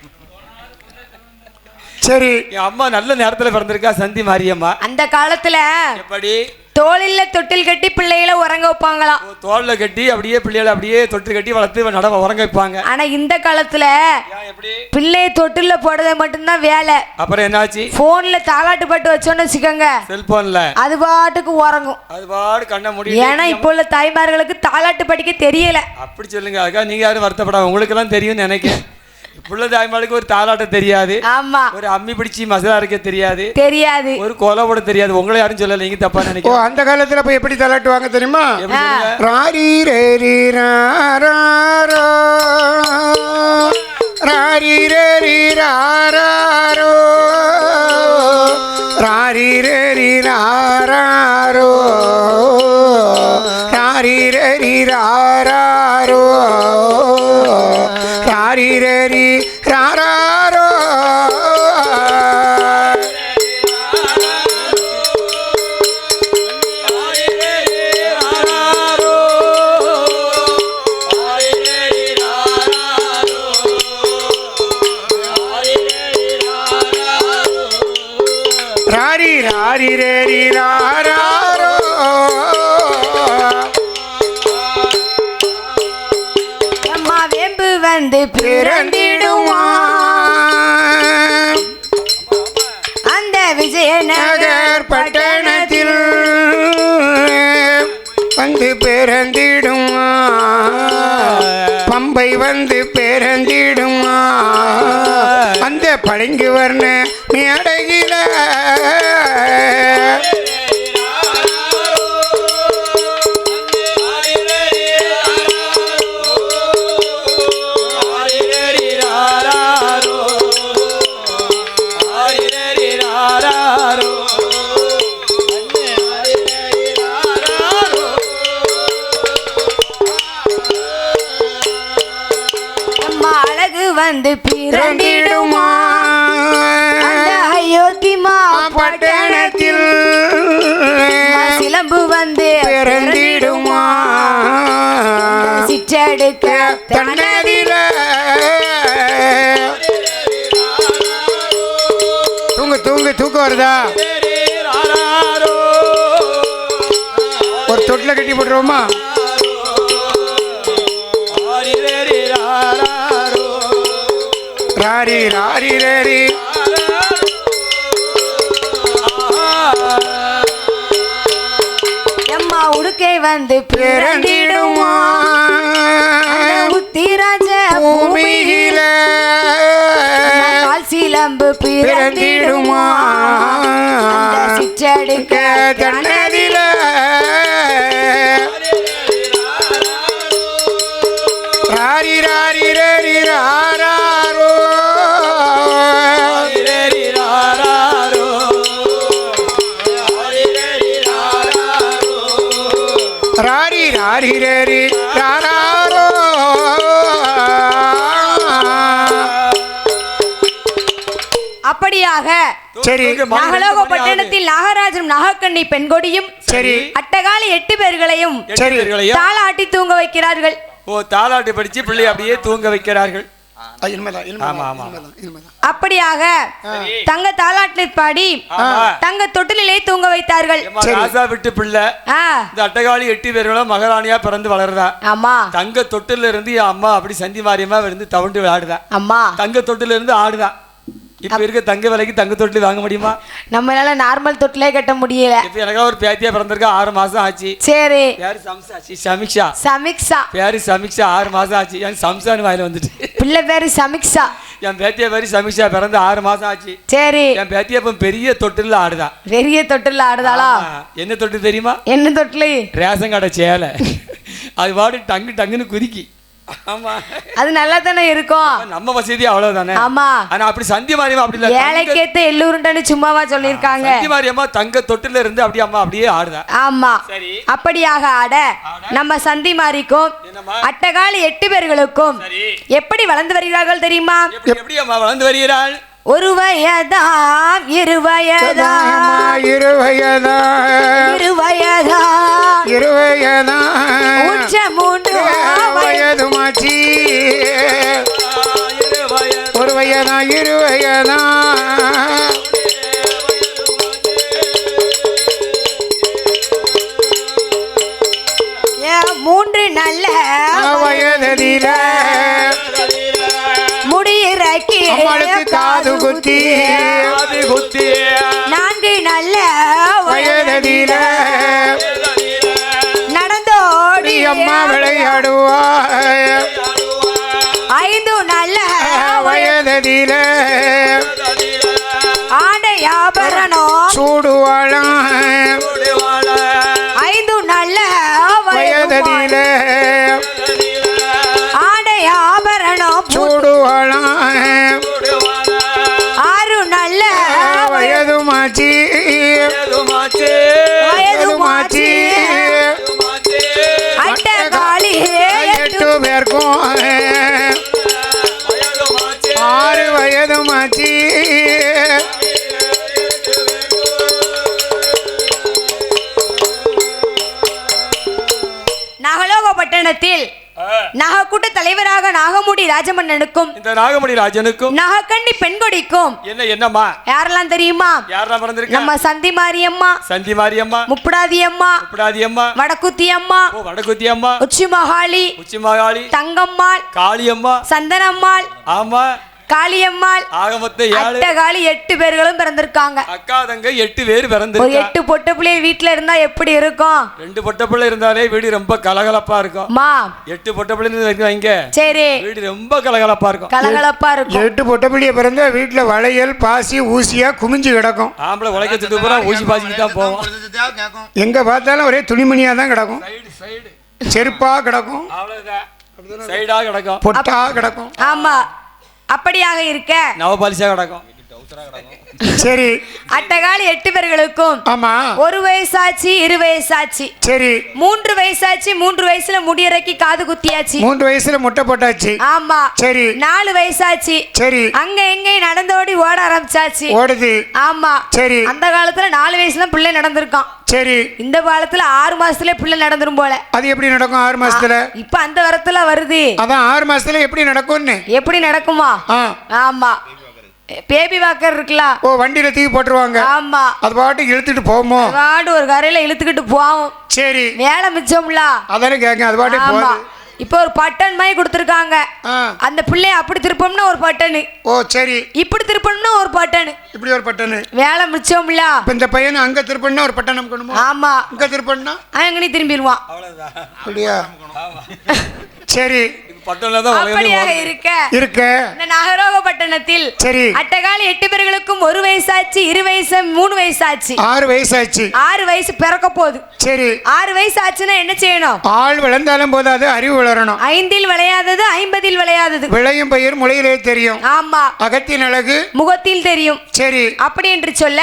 சரி. என் அம்மா நல்ல நேரத்துல பிறந்திருக்கா சந்தி மாரியம்மா. அந்த காலத்துல எப்படி தோளில தொட்டில் கட்டி பிள்ளைகளை உறங்க வைப்பாங்களாம். தோல்ல கட்டி அப்படியே பிள்ளைகளை அப்படியே தொட்டில் கட்டி வளர்த்து நட உறங்க வைப்பாங்க. ஆனா இந்த காலத்துல எப்படி பிள்ளைய தொட்டில்ல போடுறது மட்டும்தான் வேலை. அப்புறம் என்னாச்சு? போன்ல தாலாட்டு பாட்டு வச்சோன்னு வச்சுக்கோங்க, செல்போன்ல அது பாட்டுக்கு உறங்கும். அது பாடு கண்ண முடியும். ஏன்னா இப்போ உள்ள தாய்மார்களுக்கு தாலாட்டு படிக்க தெரியல. அப்படி சொல்லுங்க. அதுக்காக நீங்க யாரும் வருத்தப்படாம உங்களுக்கு எல்லாம் தெரியும் நினைக்கிறேன். புள்ள தாய்மாளுக்கு ஒரு தாலாட்ட தெரியாது. ஆமா. ஒரு அம்மி பிடிச்சி மசாலா இருக்க தெரியாது. தெரியாது. ஒரு கோல போட தெரியாது. உங்களை யாரும் சொல்லல, நீங்க தப்பா நினைக்க. அந்த காலத்துல போய் எப்படி தாலாட்டுவாங்க தெரியுமா? ராரி ரேரி ராரோ ராரி ரேரி ராரோ ராரி ரேரி ராரோ ராரி ரேரி ராரோ ராரி ரேரி ராரோ ராரி ராரி ரேரி ராரோ அம்மா வேம்பு வந்து பிறந்திடுவான் அந்த விஜயநகர் பட்டணத்தில் வந்து பிறந்திடுமா, பம்பை வந்து பிறந்திடுமா, அந்த பழங்கி வர்ண மேடையில வந்து பிறந்திடுமா அந்த அயோத்திமா பட்டணத்தில் சிலம்பு வந்து பிறந்திடுமா, சிற்றெடுக்க தன்னதில தூக்கம் வருதா? ஒரு தொட்டில கட்டி போட்டுருவோமா? ராரி ராரி ரேரி அம்மா உடுக்கை வந்து பிறந்திடுமா உத்திராஜ பூமியில கால் சிலம்பு பிறந்திடுமா சிற்றெடுக்க தன்னதில ராரி ராரி ரேரி ராரோ ராரி ராரி ரேரி ராரோ. அப்படியாக சரி. நாகலோக பட்டணத்தில் நாகராஜனும் நாகக்கண்ணி பெண்கொடியும் சரி அட்டகாலி 8 பேர்களையும் தாலாட்டி தூங்க வைக்கிறார்கள். ஓ, தாலாட்டி படிச்சு பிள்ளை அப்படியே தூங்க வைக்கிறார்கள். அப்படியாக தங்க தாலாட்டில் பாடி தங்க தொட்டிலே தூங்க வைத்தார்கள். ராசா விட்டு பிள்ளை இந்த அட்டகாலி 8 பேர்களும் மகாராணியா பிறந்து வளர்றா. ஆமா. தங்க தொட்டில இருந்து அம்மா அப்படி சந்தி மாரியம்மா இருந்து தவண்டு விளையாடுதா. அம்மா தங்க தொட்டில இருந்து ஆடுதா. இப்ப இருக்க தங்க விலைக்கு தங்க தொட்டில் வாங்க முடியுமா? நம்மளால நார்மல் தொட்டிலே கட்ட முடியல. இப்ப எனக்கு ஒரு பேத்தியா பிறந்திருக்கா 6 மாசம் ஆச்சு. சரி. பேரு சமிக்ஷா. சமிக்ஷா. பேரு சமிக்ஷா 6 மாசம் ஆச்சு. என் சம்சான்னு வாயில வந்துட்டு. பிள்ளை பேரு சமிக்ஷா. என் பேத்தியா பேரு சமிக்ஷா பிறந்து 6 மாசம் ஆச்சு. சரி. என் பேத்தியா இப்ப பெரிய தொட்டில் ஆடுதா. பெரிய தொட்டில் ஆடுதாளா? என்ன தொட்டில் தெரியுமா? என்ன தொட்டில்? ரேஷன் கடை சேலை. அது பாடு டங்கு டங்குன்னு குதிக்கி. ஆமா. அது நல்லா தானே இருக்கும். நம்ம வசதி அவ்வளவுதானே. ஆமா. ஆனா அப்படி சந்தி மாரியம்மா அப்படி இல்ல. ஏழைக்கேத்த எள்ளுருண்டன்னு சும்மாவா சொல்லிருக்காங்க. சந்தி மாரியம்மா தங்க தொட்டில இருந்து அப்படியே அம்மா அப்படியே ஆடுதா. ஆமா. சரி. அப்படியாக ஆட நம்ம சந்தி மாரிக்கும் அட்டகாலி 8 பேர்களுக்கும் எப்படி வளர்ந்து வருகிறார்கள் தெரியுமா? எப்படி அம்மா வளர்ந்து வருகிறாள்? ஒரு வயதாம் 2 வயதாம் 2 வயதாம் 2 வயதாம் 2 வயதாம் உச்ச 3 வயதுமாச்சி 1 வயதாம் 2 வயதாம் 3 நல்ல வயதில முடியிறக்கி அம்மாளுக்கு காது குத்தி 4 நல்ல வயதில நடந்தோடி அம்மா விளையாடுவாய் 5 நல்ல வயதில ஆடை ஆபரணம் சூடுவாளாம் 5 நல்ல வயதில ஆடை ஆபரணம் சூடுவாளாம் 6 நல்ல வயதுமாச்சி வயதுமாச்சி அட்டகாலி 8 பேருக்கும் 6 வயதுமாச்சி நாகலோகப்பட்டணத்தில் நாகக்கூட்ட தலைவராக நாகமுடி ராஜமன்னனுக்கும் இந்த நாகமணி ராஜனுக்கும் நாகக்கண்ணி பெண்கொடிக்கும் என்னம்மா யாரெல்லாம் தெரியுமா? யாரெல்லாம் பிறந்திருக்கா? நம்ம சந்தி மாரியம்மா, சந்தி மாரியம்மா, முப்படாதி அம்மா, முப்படாதி அம்மா, வடக்குத்தி அம்மா, வடக்குத்தி அம்மா, உச்சி மகாளி, உச்சி மகாளி, தங்கம்மாள், காளியம்மா, சந்தனம்மாள், ஆமா, காளியம்மாள், ஆக மொத்தம் 7 அட்டகாலி 8 பேர்களும் பிறந்திருக்காங்க. அக்கா தங்க 8 பேர் ஒரு பிறந்திருக்கா. 8 பொட்ட பிள்ளை வீட்டுல இருந்தா எப்படி இருக்கும்? 2 பொட்ட பிள்ளை இருந்தாலே வீடு ரொம்ப கலகலப்பா இருக்கும். மா 8 பொட்ட பிள்ளை வைங்க சரி, வீடு ரொம்ப கலகலப்பா இருக்கும். கலகலப்பா இருக்கும். 8 பொட்டப்பிள்ளைய பிறந்த வீட்டுல வளையல் பாசி ஊசியா குமிஞ்சு கிடக்கும். ஆம்பளை உழைக்கிறதுக்கு பூரா ஊசி பாசிக்கு தான் போவோம். எங்க பார்த்தாலும் ஒரே துணிமணியா தான் கிடக்கும். சைடு செருப்பா கிடக்கும், அவ்வளவுதான். சைடா கிடக்கும், பொட்டா கிடக்கும். ஆமா, அப்படியாக இருக்க நவபாலிசா கிடக்கும். சரி. அட்டகாலி 8 பேர்களுக்கும் ஆமா. 1 வயசாச்சு 2 வயசாச்சு சரி. 3 வயசாச்சு 3 வயசுல முடியறக்கி காது குத்தியாச்சு 3 வயசுல முட்டை போட்டாச்சு. ஆமா. சரி. 4 வயசாச்சு. சரி. அங்க எங்க நடந்தோடி ஓட ஆரம்பிச்சாச்சு. ஓடுது. ஆமா. சரி. அந்த காலத்துல 4 வயசுல பிள்ளை நடந்திருக்கான். சரி. இந்த காலத்துல 6 மாசத்துல பிள்ளை நடந்துரும் போல. அது எப்படி நடக்கும் 6 மாசத்துல? இப்ப அந்த வரத்துல வருது. அதான் 6 மாசத்துல எப்படி நடக்கும்னு. எப்படி நடக்குமா? ஆமா, பேபி வாக்கர் இருக்கலாம். ஓ, வண்டியில தூக்கி போட்டுருவாங்க. ஆமா. அது பாட்டுக்கு இழுத்துட்டு போவோமோ? வாடு ஒரு கரையில இழுத்துக்கிட்டு போவோம். சரி. வேலை மிச்சம்ல. அதானே கேட்க. அது பாட்டுக்கு ஆமா. போகுது. இப்போ ஒரு பட்டன் மாதிரி கொடுத்துருக்காங்க. அந்த பிள்ளைய அப்படி திருப்பம்னா ஒரு பட்டனு. ஓ சரி. இப்படி திருப்பம்னா ஒரு பட்டனு. இப்படி ஒரு பட்டனு. வேலை மிச்சம்ல. இப்ப இந்த பையனை அங்க திருப்பம்னா ஒரு பட்டன் அமுக்கணுமா? ஆமா. இங்க திருப்பம்னா அங்க நீ திரும்பிடுவான். அவ்வளவுதான். அப்படியா? சரி. அப்படியாக இருக்க இந்த நாகரோகப்பட்டணத்தில் சரி அட்டகாலி 8 பேர்களுக்கும் 1 வயசாச்சு 2 வயசு 3 வயசாச்சு 6 வயசாச்சு 6 வயசு பிறக்க போகுது. சரி 6 வயசு ஆச்சுன்னா என்ன செய்யணும்? ஆள் வளர்ந்தாலும் போதாது, அறிவு வளரணும். 5 விளையாதது 50 விளையாதது. விளையும் பயிர் முளையிலே தெரியும். ஆமா. அகத்தின் அழகு முகத்தில் தெரியும். சரி அப்படி என்று சொல்ல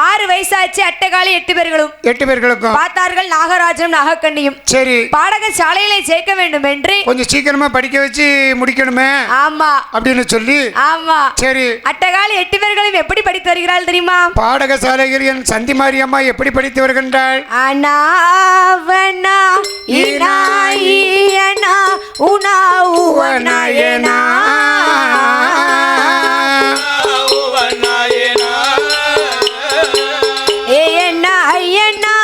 6 வயசாச்சு அட்டகாலி 8 பேர்களும் 8 பேர்களுக்கும் பார்த்தார்கள் நாகராஜனும் நாகக்கண்ணியும். சரி பாடக சாலையிலே சேர்க்க வேண்டும் என்று கொஞ்சம் சீக்கிரமா படிக்க வச்சு முடிக்கணுமே. ஆமா அப்படின்னு சொல்லி. ஆமா. சரி அட்டகாலி 8 பேர்களும் எப்படி படித்து வருகிறாள் தெரியுமா? பாடக சாலையில் சந்தி மாரியம்மா எப்படி படித்து வருகின்றாள்? அனாவனா இனாயியனா உனாவுவனாயனா ஏயனா ஐயனா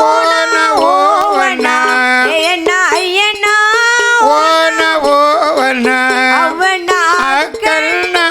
ஓனா ஓவனா ஏயனா ஐயனா ஓனா ஓவனா அவனா அக்கல்னா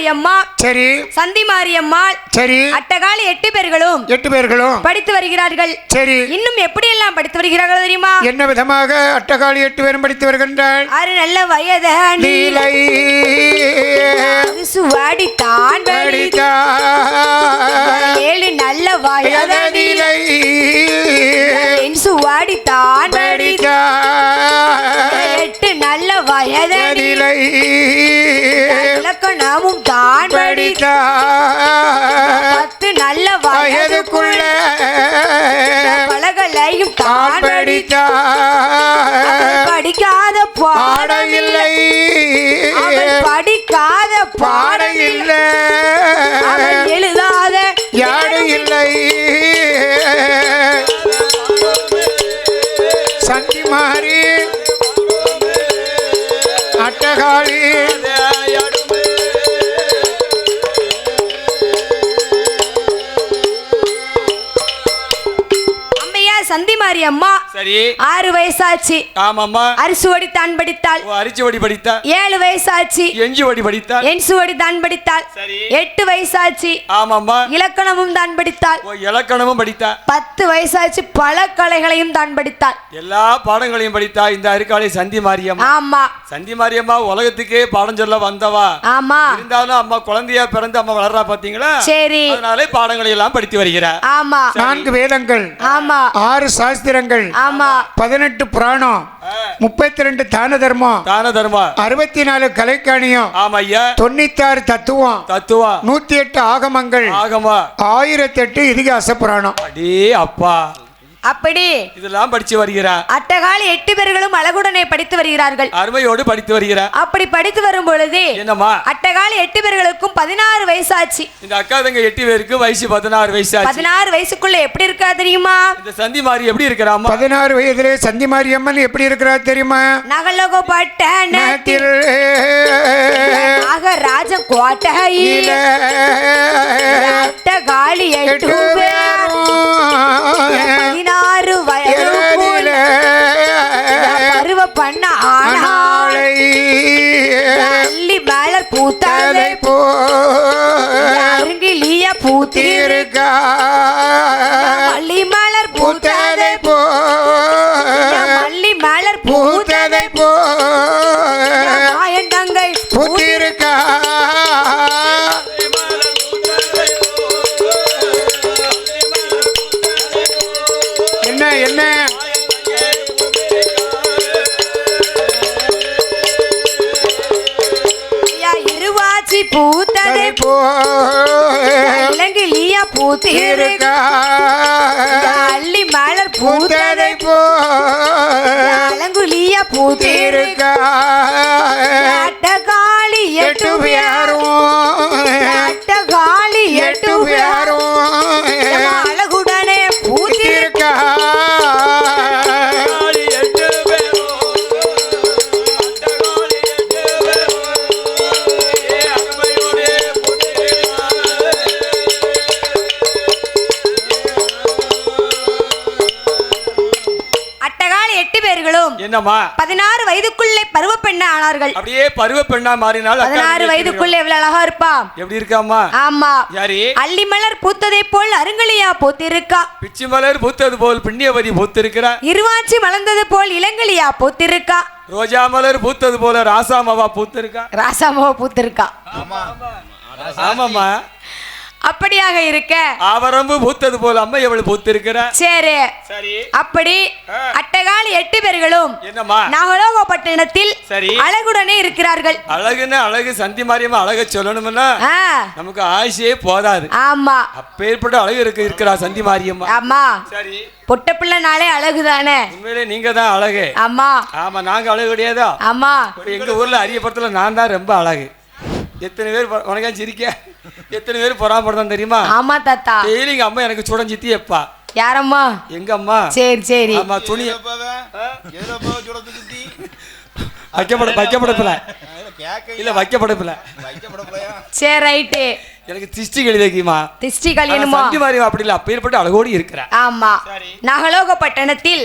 மாரியம்மா சரி சந்தி மாரியம்மாள் சரி அட்டகாளி 8 பேர்களும் படித்து வருகிறார்கள். சரி இன்னும் எப்படி எல்லாம் படித்து வருகிறார்கள் தெரியுமா? என்ன விதமாக அட்டகாளி 8 பேரும் படித்து வருகின்றாள்? 6 நல்ல வயதானிலை சுவாடி தான் படித்தாள். 7 நல்ல வயதானிலை சுவாடி தான் படித்தாள். 8 நல்ல வயதானிலை இலக்கணமும் தான் படித்தாள். 10 நல்ல வயதுக்குள்ள பலகளையும் தான் படித்தாள். படிக்காத பாடவில்லை படிக்காத பாடவில்லை எழுதாத யாரும் இல்லை. சந்தி மாறி அட்டகாளி சந்தி மாரியம்மா சரி 6 வயசாச்சு. ஆமாம்மா. அரிசுவடி தான் படித்தாள். அரிச்சுவடி படித்தா. 7 வயசாச்சு. எஞ்சுவடி படித்தா. என்சுவடி தான் படித்தாள். சரி 8 வயசாச்சு. ஆமாம்மா. இலக்கணமும் தான் படித்தாள். இலக்கணமும் படித்தா. 10 வயசாச்சு. பல கலைகளையும் தான் படித்தாள். எல்லா பாடங்களையும் படித்தா இந்த அரிக்காளி சந்தி மாரியம்மா. ஆமா சந்தி மாரியம்மா உலகத்துக்கே பாடம் சொல்ல வந்தவா. ஆமா இருந்தாலும் அம்மா குழந்தையா பிறந்து அம்மா வளர்றா பாத்தீங்களா? சரி அதனாலே பாடங்களை எல்லாம் படித்து வருகிறா. ஆமா 4 வேதங்கள். ஆமா 6 சாஸ்திரங்கள். ஆமா 18 புராணம். 32 தான தர்மம். 64 கலைக்காணியம். ஆமா ஐயா. 96 தத்துவம். 108 ஆகமங்கள். 1008 இதிகாச புராணம். அடே அப்பா அப்படி இதெல்லாம் படிச்சு வருகிறார். அட்டகாளி 8 பேர்களும் அழகுடனே படித்து வருகிறார்கள். அருமையோடு படித்து வருகிறார். அப்படி படித்து வரும் பொழுது என்னம்மா அட்டகாளி 8 பேர்களுக்கும் 16 வயசாச்சு. இந்த அக்கா தங்க 8 பேருக்கு வயசு 16 வயசாச்சு. 16 வயசுக்குள்ள எப்படி இருக்கா தெரியுமா? இந்த சந்தி மாரி எப்படி இருக்கறாமா? 16 வயதிலே சந்தி மாரியம்மன் எப்படி இருக்கறா தெரியுமா? நகலோக பட்டணத்தில் நாகராஜ கோட்டையில் அட்டகாளி 8 பேரும் 16 வயதுக்குள்ள பருவ பண்ண ஆனாளை அள்ளி மலர் பூத்தாதை போருங்கிலிய பூத்திருக்கா மல்லி மலர் பூத்தாதை போ மல்லி மலர் பூத்தாதை போ மாயண்டங்கை பூத்திருக்கா. என்ன என்ன இருவாச்சி பூத்ததை போ இலங்கிலிய பூத்திருக்கா அள்ளி மலர் பூத்ததை போ அலங்குலிய பூத்திருக்கா. அட்டகாளி 8 பேரும் அட்டகாளி 8 பேரும் அழகுடனே பூத்திருக்கா. என்னம்மா 16 வயதுக்குள்ளே பருவ பெண்ணா ஆனார்கள். அப்படியே பருவ பெண்ணா மாறினாள். 16 வயதுக்குள்ளே எவ்வளவு அழகா இருப்பா. எப்படி இருக்காமா? ஆமா யாரி அள்ளி மலர் பூத்ததை போல் அருங்கலியா பூத்திருக்கா. பிச்சி மலர் பூத்தது போல் பிண்ணியவதி பூத்திருக்கிறா. இருவாச்சி மலர்ந்தது போல் இளங்கலியா பூத்திருக்கா. ரோஜா மலர் பூத்தது போல ராசாமாவா பூத்திருக்கா. ராசாமாவா பூத்திருக்கா. ஆமாமா அப்படியாக இருக்க ஆவரம்பு பூத்தது போல அம்மா எவ்வளவு பூத்திருக்கிறா. சரி சரி அப்படி அட்டகாளி 8 பேர்களும் என்னம்மா நாகலோகப்பட்டினத்தில் சரி அழகுடனே இருக்கிறார்கள். அழகுன்னு அழகு சந்தி மாரியம்மா அழக சொல்லணும்னா நமக்கு ஆசையே போதாது. ஆமா அப்பேற்பட்ட அழகு இருக்கிறா சந்தி மாரியம்மா. ஆமா சரி பொட்ட பிள்ளைனாலே அழகுதானே. உண்மையிலே நீங்க தான் அழகு. ஆமா ஆமா நாங்க அழகு கிடையாதா? ஆமா எங்க ஊர்ல அரியபுரத்துல நான் தான் ரொம்ப அழகு. எத்தனை பேர் உனக்கா சிரிக்க எத்தனை பேர் பொறாமப்படுதான் தெரியுமா? ஆமா தாத்தா டெய்லி எங்க அம்மா எனக்கு சுடஞ்சித்தி எப்பா. யாரம்மா? எங்க அம்மா. சரி சரி ஆமா துணி வைக்கப்படப்பில்ல இல்ல வைக்கப்படப்பில்ல. சரி ரைட்டு எனக்கு திஷ்டி கழிதா திஷ்டி கழியணுமா? சந்தி மாரியம்மா அப்படி இல்ல, அப்பேற்பட்ட அழகோடு இருக்கிறார். ஆமா, நாகலோக பட்டணத்தில்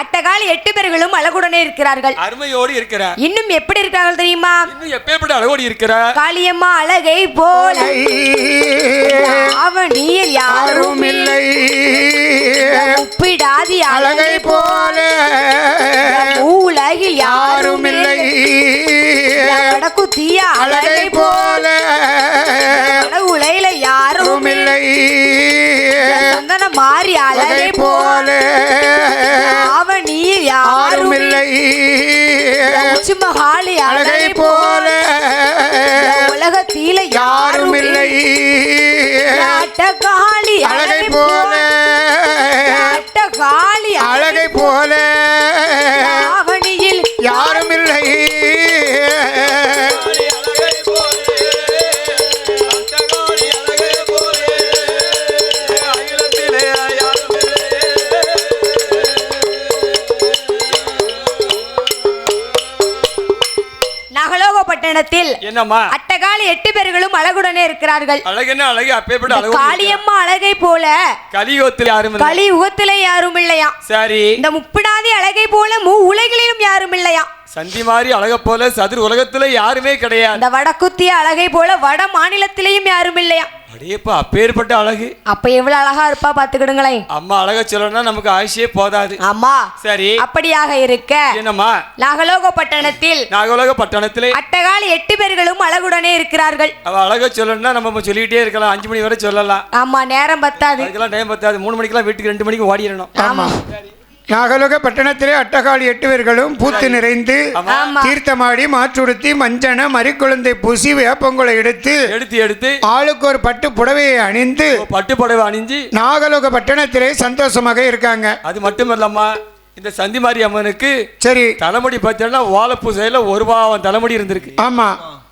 அட்டகாலி 8 பேர்களும் அழகுடனே இருக்கிறார்கள், அருமையோடு இருக்கிறார். இன்னும் எப்படி இருக்கிறார்கள் தெரியுமா? இன்னும் எப்பேற்பட்ட அழகோடு இருக்கிறார். காளியம்மா அழகை போல அவனியில் யாரும் இல்லை, உப்பிடாதி அழகை போல உலகில் யாரும் இல்லை, வடக்குத்திய அழகை போல உலகில யாரும் இல்லை, சந்தன மாறி அழகை போல அவனியில் யாரும் இல்லை, உச்சிமகாளி அழகை போல உலகத்தில யாரும் இல்லை, அட்டகாளி அழகை போல அட்டகாளி அழகை போல அவனியில் யாரும் இல்லை. பட்டணத்தில் என்னம்மா அட்டகாலி 8 பேர்களும் அழகுடனே இருக்கிறார்கள். அழகுன்னா அழகு, அப்பேற்பட்ட அழகு. காளியம்மா அழகை போல கலியுகத்தில் யாரும் இல்லை, கலியுகத்திலே யாரும் இல்லையா. சரி, இந்த முப்பிடாதி அழகை போல உலகிலும் யாரும் இல்லையா. சந்தி மாதிரி அழக போல சதுர் உலகத்துல யாருமே கிடையாது. இந்த வடக்குத்திய அழகை போல வட மாநிலத்திலேயும் யாரும் இல்லையா. அடேப்பா, அப்பேற்பட்ட அழகு. அப்ப எவ்வளவு அழகா இருப்பா பாத்துக்கிடுங்களேன். அம்மா அழக சொல்லணும்னா நமக்கு ஆயுஷே போதாது. ஆமா, சரி, அப்படியாக இருக்க என்னம்மா நாகலோக பட்டணத்தில் நாகலோக பட்டணத்திலே அட்டகாலி 8 பேர்களும் அழகுடனே இருக்கிறார்கள். அவ அழக சொல்லணும்னா நம்ம சொல்லிட்டே இருக்கலாம், 5 மணி வரை சொல்லலாம். ஆமா, நேரம் பத்தாது, அதுக்கெல்லாம் டைம் பத்தாது. 3 மணிக்கெல்லாம் வீட்டுக்கு 2 மணிக்கு ஓடிடணும். ஆமா, நாகலோக பட்டணத்திலே அட்டகாலி 8 பேர்களும் பூத்து நிறைந்து தீர்த்தமாடி மாற்றுடுத்தி மஞ்சன மறிக்குழந்தை பூசி வேப்பங்குளை எடுத்து எடுத்து ஆளுக்கு ஒரு பட்டு புடவையை அணிந்து பட்டு புடவை அணிஞ்சு நாகலோக பட்டணத்திலே சந்தோஷமாக இருக்காங்க. அது மட்டும் இல்லம்மா, இந்த சந்தி மாரி அம்மனுக்கு சரி தலைமுடி பார்த்தீங்கன்னா வாழைப்பூ சைடுல ஒரு பாவம் தலைமுடி இருந்திருக்கு. ஆமா,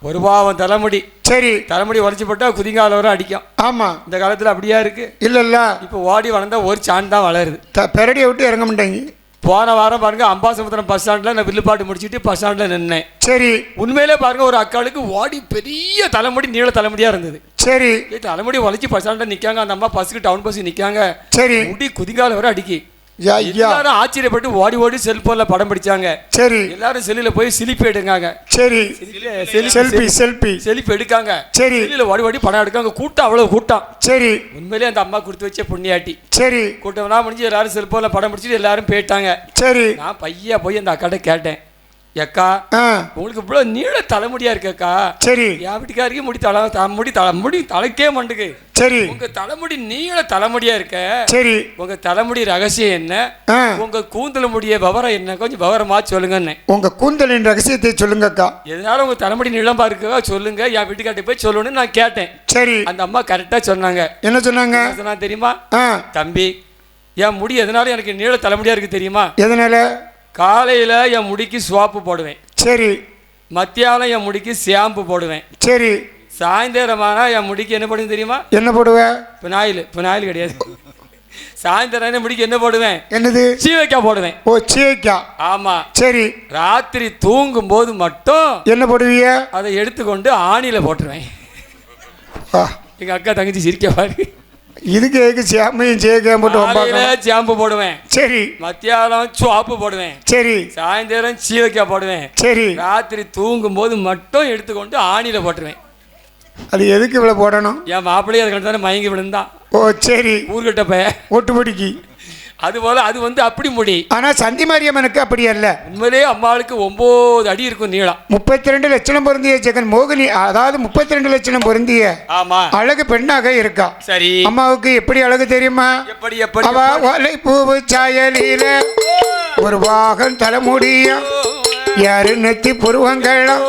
ஒரு பாவம் தலைமுடி. சரி, தலைமுடி உடச்சு போட்டா குதிங்கால வர அடிக்கும். ஆமா, இந்த காலத்துல அப்படியா இருக்கு? இல்ல இல்ல, இப்ப ஓடி வளர்ந்தா ஒரு சான் தான் வளருது. பெரடியை விட்டு இறங்க மாட்டாங்க. போன வாரம் பாருங்க, அம்பாசமுத்திரம் பஸ் ஸ்டாண்ட்ல நான் வில்லுப்பாட்டு முடிச்சுட்டு பஸ் ஸ்டாண்ட்ல நின்னேன். சரி, உண்மையிலே பாருங்க, ஒரு அக்காளுக்கு ஓடி பெரிய தலைமுடி, நீள தலைமுடியா இருந்தது. சரி, தலைமுடி வளைச்சு பஸ் ஸ்டாண்ட்ல நிக்காங்க. அந்த அம்மா பஸ்ஸுக்கு டவுன் பஸ் நிக்காங்க. சரி, முடி குதிங்கால வர அடிக்கி. எல்லாரும் ஆச்சரியப்பட்டு ஓடி ஓடி செல்போன்ல படம் பிடிச்சாங்க. சரி, எல்லாரும் செல்லில போய் சிலிப்பி எடுக்காங்க. சரி, செல்ஃபி செல்ஃபி எடுக்காங்க. சரி, செல்லில ஓடி ஓடி படம் எடுக்காங்க. கூட்டம் அவ்வளவு கூட்டம். சரி, உண்மையிலே அந்த அம்மா கொடுத்து வச்ச புண்ணியாட்டி. சரி, கூட்டம்லாம் முடிஞ்சு எல்லாரும் செல்போன்ல படம் பிடிச்சிட்டு எல்லாரும் போயிட்டாங்க. சரி, நான் பையா போய் அந்த அக்காட்ட கேட்டேன், அக்கா உங்களுக்கு இவ்வளவு நீள தலைமுடியா இருக்கக்கா? சரி, என் வீட்டுக்காரிக்கு முடி தலைக்கே மண்டுக்கு. சரி, உங்க தலைமுடி நீள தலைமுடியா இருக்க. சரி, உங்க தலைமுடி ரகசியம் என்ன? உங்க கூந்தல் முடிய விவரம் என்ன? கொஞ்சம் விவரமா சொல்லுங்க. உங்க கூந்தலின் ரகசியத்தை சொல்லுங்கக்கா. எதனால உங்க தலைமுடி நீளமா இருக்கா சொல்லுங்க, என் வீட்டுக்காட்ட போய் சொல்லணும்னு நான் கேட்டேன். சரி, அந்த அம்மா கரெக்டா சொன்னாங்க. என்ன சொன்னாங்க? சொன்னா தெரியுமா? தம்பி, என் முடி எதனால எனக்கு நீள தலைமுடியா இருக்கு தெரியுமா? எதனால? காலையில என் முடிக்கு சோப்பு போடுவேன். சரி, மத்தியானம் என் முடிக்கு ஷாம்பு போடுவேன். சரி, சாயந்தரமானா என் முடிக்கு என்ன போடுவேன் தெரியுமா? என்ன போடுவேன்? பினாயில் கிடையாது. சாயந்தரம் முடிக்கு என்ன போடுவேன்? என்னது? சீவைக்காய் போடுவேன். ஓ, சீவைக்காய். ஆமா. சரி, ராத்திரி தூங்கும் போது மட்டும் என்ன போடுவீங்க? அதை எடுத்துக்கொண்டு ஆணியில போட்டுருவேன். எங்க அக்கா தங்கச்சி சிரிக்க பாரு. இதுக்கு எதுக்கு சேம்பையும் சீவைக்காய் போட்டு ஷாம்பு போடுவேன். சரி, மத்தியானம் சோப்பு போடுவேன். சரி, சாயந்தரம் சீவைக்காய் போடுவேன். சரி, ராத்திரி தூங்கும் போது மட்டும் எடுத்துக்கொண்டு ஆணியில போட்டுருவேன். அது எதுக்கு இவ்வளவு போடணும்? என் மாப்பிள்ளையே அதுக்கு தானே மயங்கி விழுந்தான். ஓ, சரி, ஊர்கிட்ட போய் ஒட்டுப்படிக்கு. அது போல அது அப்படி முடி. ஆனா சந்தி மாரியம்மனுக்கு அப்படி அல்ல. உண்மையிலே அம்மாளுக்கு 9 அடி இருக்கும் நீளம். 32 லட்சணம் பொருந்திய ஜெகன் மோகினி, அதாவது 32 லட்சணம் பொருந்திய ஆமா அழகு பெண்ணாக இருக்கா. சரி, அம்மாவுக்கு எப்படி அழகு தெரியுமா? எப்படி? அவ வலை பூவு சாயலில ஒரு வாகன் தலைமுடியா, யாரு நெத்தி புருவங்களும்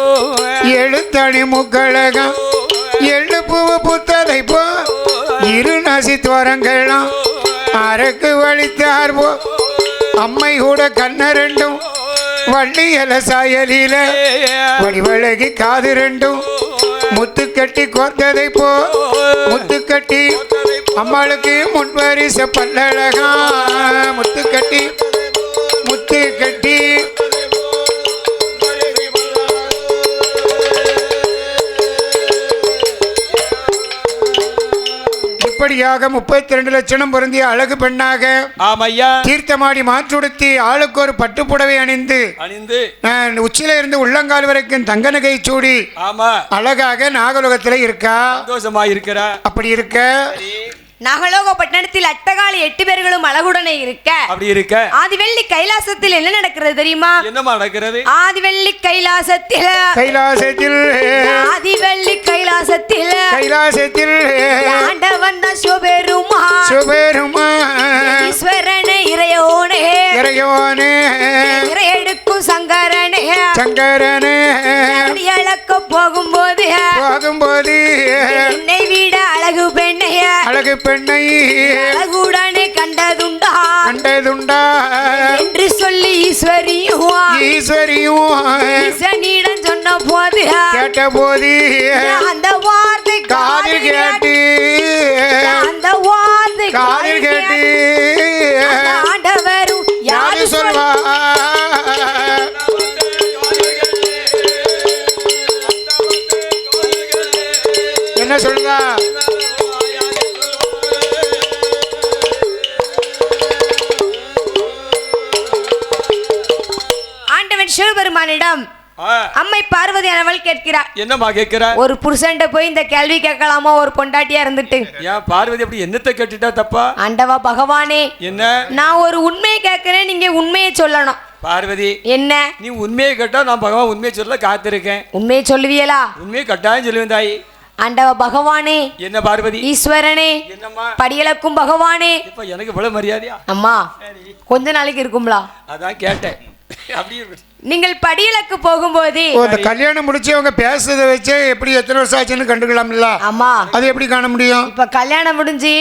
எழுத்தணி முக்கழகம், எள்ளு பூவு புத்ததை போ இரு நசி துவரங்களும் அரக்கு வழித்தார் போ அம்மை கூட கண்ண ரெண்டும் வள்ளி இல சாயலில வடிவழகி காது ரெண்டும் முத்து கட்டி கோர்த்ததை போ முத்து கட்டி அம்மாளுக்கு முன்வரிச பல்லழகா முத்து கட்டி இப்படியாக 32 லட்சணம் பொருந்திய அழகு பெண்ணாக ஆமையா தீர்த்தமாடி மாற்றுடுத்தி ஆளுக்கு ஒரு பட்டுப்புடவை அணிந்து உச்சில இருந்து உள்ளங்கால் வரைக்கும் தங்க நகை சூடி ஆமா அழகாக நாகலோகத்துல இருக்கா. சந்தோஷமா இருக்கிறா. அப்படி இருக்க நாகலோக பட்டணத்தில் அட்டகாலி 8 பேர்களும் அழகுடனே இருக்க அப்படி இருக்க ஆதிவெள்ளி கைலாசத்தில் என்ன நடக்கிறது தெரியுமா? என்னமா நடக்கிறது? ஆதிவெள்ளி கைலாசத்தில் ஆதிவெள்ளி கைலாசத்தில் ஆண்டவன் தான் சிவபெருமா ஈஸ்வரனே இறையோனே இறையெடுக்கும் சங்கரனே அடியளக்க போகும்போது என்னை விட அழகு பெண்ணை அழகுடனே கண்டதுண்டா என்று சொல்லி ஈஸ்வரியும் ஈசனிடம் சொன்ன போது கேட்ட போது அந்த வார்த்தை காதில் கேட்டு ஆண்டவரும் யாரு சொல்வா என்ன சொல்றா? சிவபெருமானிடம் அம்மை பார்வதி அவள் கேட்கிறார். என்னமா கேட்கிறா? ஒரு புருஷன்ட்ட போய் இந்த கேள்வி கேட்கலாமா ஒரு பொண்டாட்டியா இருந்துட்டு? ஏன் பார்வதி அப்படி என்னத்தை கேட்டுட்டா தப்பா? ஆண்டவா பகவானே, என்ன நான் ஒரு உண்மையை கேட்கிறேன், நீங்க உண்மையை சொல்லணும். பார்வதி என்ன? நீ உண்மையை கேட்டா நான் பகவான் உண்மையை சொல்ல காத்திருக்கேன். உண்மையை சொல்லுவியலா? உண்மையை கட்டாயம் சொல்லுவேன் தாயி. ஆண்டவ பகவானே, என்ன பார்வதி? ஈஸ்வரனே, என்னம்மா படியலக்கும் பகவானே. இப்ப எனக்கு இவ்வளவு மரியாதையா? அம்மா கொஞ்ச நாளைக்கு இருக்கும்ல, அதான் கேட்டேன். நீங்கள் படியலுக்கு போகும்போது கல்யாணம் முடிச்சு அவங்க பேசுறத வச்சு எப்படி எத்தனை வருஷம் ஆச்சுன்னு கண்டுக்கலாம்ல. ஆமா, அது எப்படி காண முடியும்? இப்ப கல்யாணம் முடிஞ்சு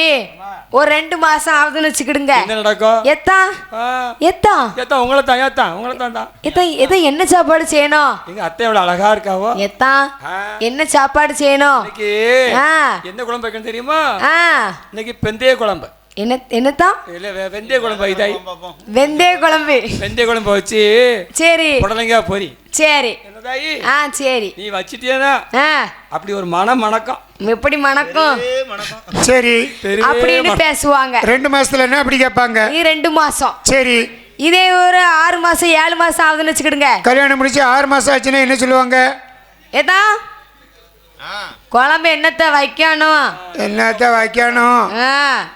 ஒரு 2 மாசம் ஆகுதுன்னு வச்சுக்கிடுங்க. என்ன நடக்கும்? என்ன சாப்பாடு செய்யணும்? எங்க அத்தை எவ்வளவு அழகா இருக்காவோ. என்ன சாப்பாடு செய்யணும்? என்ன குழம்பு வைக்கணும் தெரியுமா? இன்னைக்கு பெந்தய குழம்பு. என்னத்தான்? வெந்தய குழம்பு. வெந்தய குழம்பு. வெந்தய குழம்பு வச்சு சரி புடலங்கா பொரி. சரி சரி நீ வச்சிட்டியா? அப்படி ஒரு மணக்கம். எப்படி மணக்கும்? சரி அப்படின்னு பேசுவாங்க. 2 மாசத்துல என்ன அப்படி கேட்பாங்க? 2 மாசம். சரி, இதே ஒரு 6 மாசம் 7 மாசம் ஆகுதுன்னு வச்சுக்கிடுங்க. கல்யாணம் முடிச்சு 6 மாசம் ஆச்சுன்னா என்ன சொல்லுவாங்க? ஏதா குழம்பு என்னத்தை வைக்கணும்?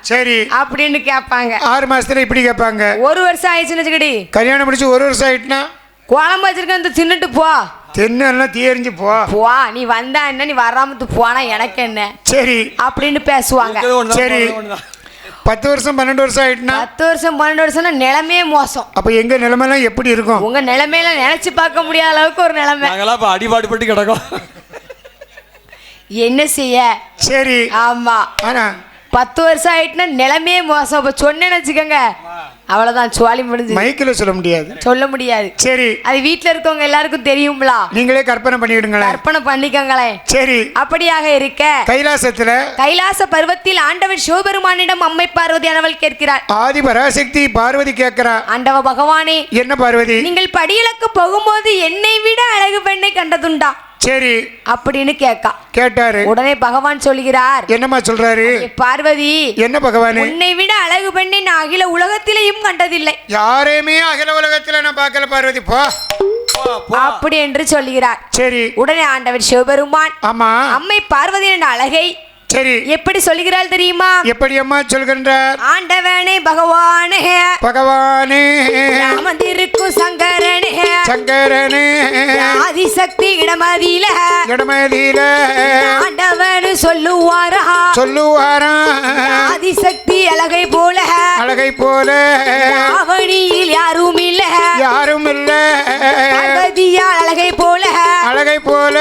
சரி அப்படின்னு கேட்பாங்க. 6 மாசத்துல இப்படி கேட்பாங்க. 1 வருஷம் ஆயிடுச்சுன்னு வச்சுக்கடி. கல்யாணம் முடிச்சு 1 வருஷம் ஆயிட்டுனா குழம்பு வச்சிருக்க இந்த தின்னுட்டு போ. தின்னெல்லாம் தீயறிஞ்சு போ. நீ வந்தா என்ன, நீ வராமத்து போனா எனக்கு என்ன? சரி அப்படின்னு பேசுவாங்க. சரி 10 வருஷம் 12 வருஷம் ஆயிட்டுனா? 10 வருஷம் 12 வருஷம்னா நிலைமையே மோசம். அப்ப எங்க நிலைமைலாம் எப்படி இருக்கும்? உங்க நிலைமையில நினைச்சு பார்க்க முடியாத அளவுக்கு ஒரு நிலைமை. நாங்களாம் அடிபாடுபட்டு கிடக்கும். என்ன செய்ய? சரி ஆமா, ஆனா 10 வருஷம் ஆயிட்டுனா நிலைமையே மோசம். இப்ப சொன்னேன்னு வச்சுக்கோங்க, அவ்வளவுதான், சுவாலி முடிஞ்சு. மைக்கில் சொல்ல முடியாது. சரி, அது வீட்டுல இருக்கவங்க எல்லாருக்கும் தெரியும்ல. நீங்களே கற்பனை பண்ணிடுங்களேன். கற்பனை பண்ணிக்கங்களேன். சரி, அப்படியாக இருக்க கைலாச பர்வத்தில் ஆண்டவர் சிவபெருமானிடம் அம்மை பார்வதி அவள் கேட்கிறார். ஆதி பராசக்தி பார்வதி கேட்கிறார். ஆண்டவ பகவானே, என்ன பார்வதி, நீங்கள் படியலுக்கு போகும்போது என்னை விட அழகு பெண்ணை கண்டதுண்டா? சரி அப்படின்னு கேட்டாரு. உடனே பகவான் சொல்கிறார். என்னமா சொல்றாரு? பார்வதி, என்ன பகவானே, உன்னை விட அழகு பெண்ணை நான் அகில உலகத்திலேயும் கண்டதில்லை. யாரையுமே அகில உலகத்துல நான் பார்க்கல பார்வதி, போ அப்படி என்று சொல்கிறார். சரி, உடனே ஆண்டவர் சிவபெருமான் ஆமா அம்மை பார்வதி என்ற அழகை சரி எப்படி சொல்கிறாள் தெரியுமா? எப்படி அம்மா சொல்கின்றார்? ஆண்டவனே பகவானே அமர்ந்திருக்கும் சங்கரனே ஆதிசக்தி இடமதியில ஆண்டவனு சொல்லுவாரா ஆதிசக்தி அழகை போல அவனியில் யாரும் இல்ல பார்வதியால் அழகை போல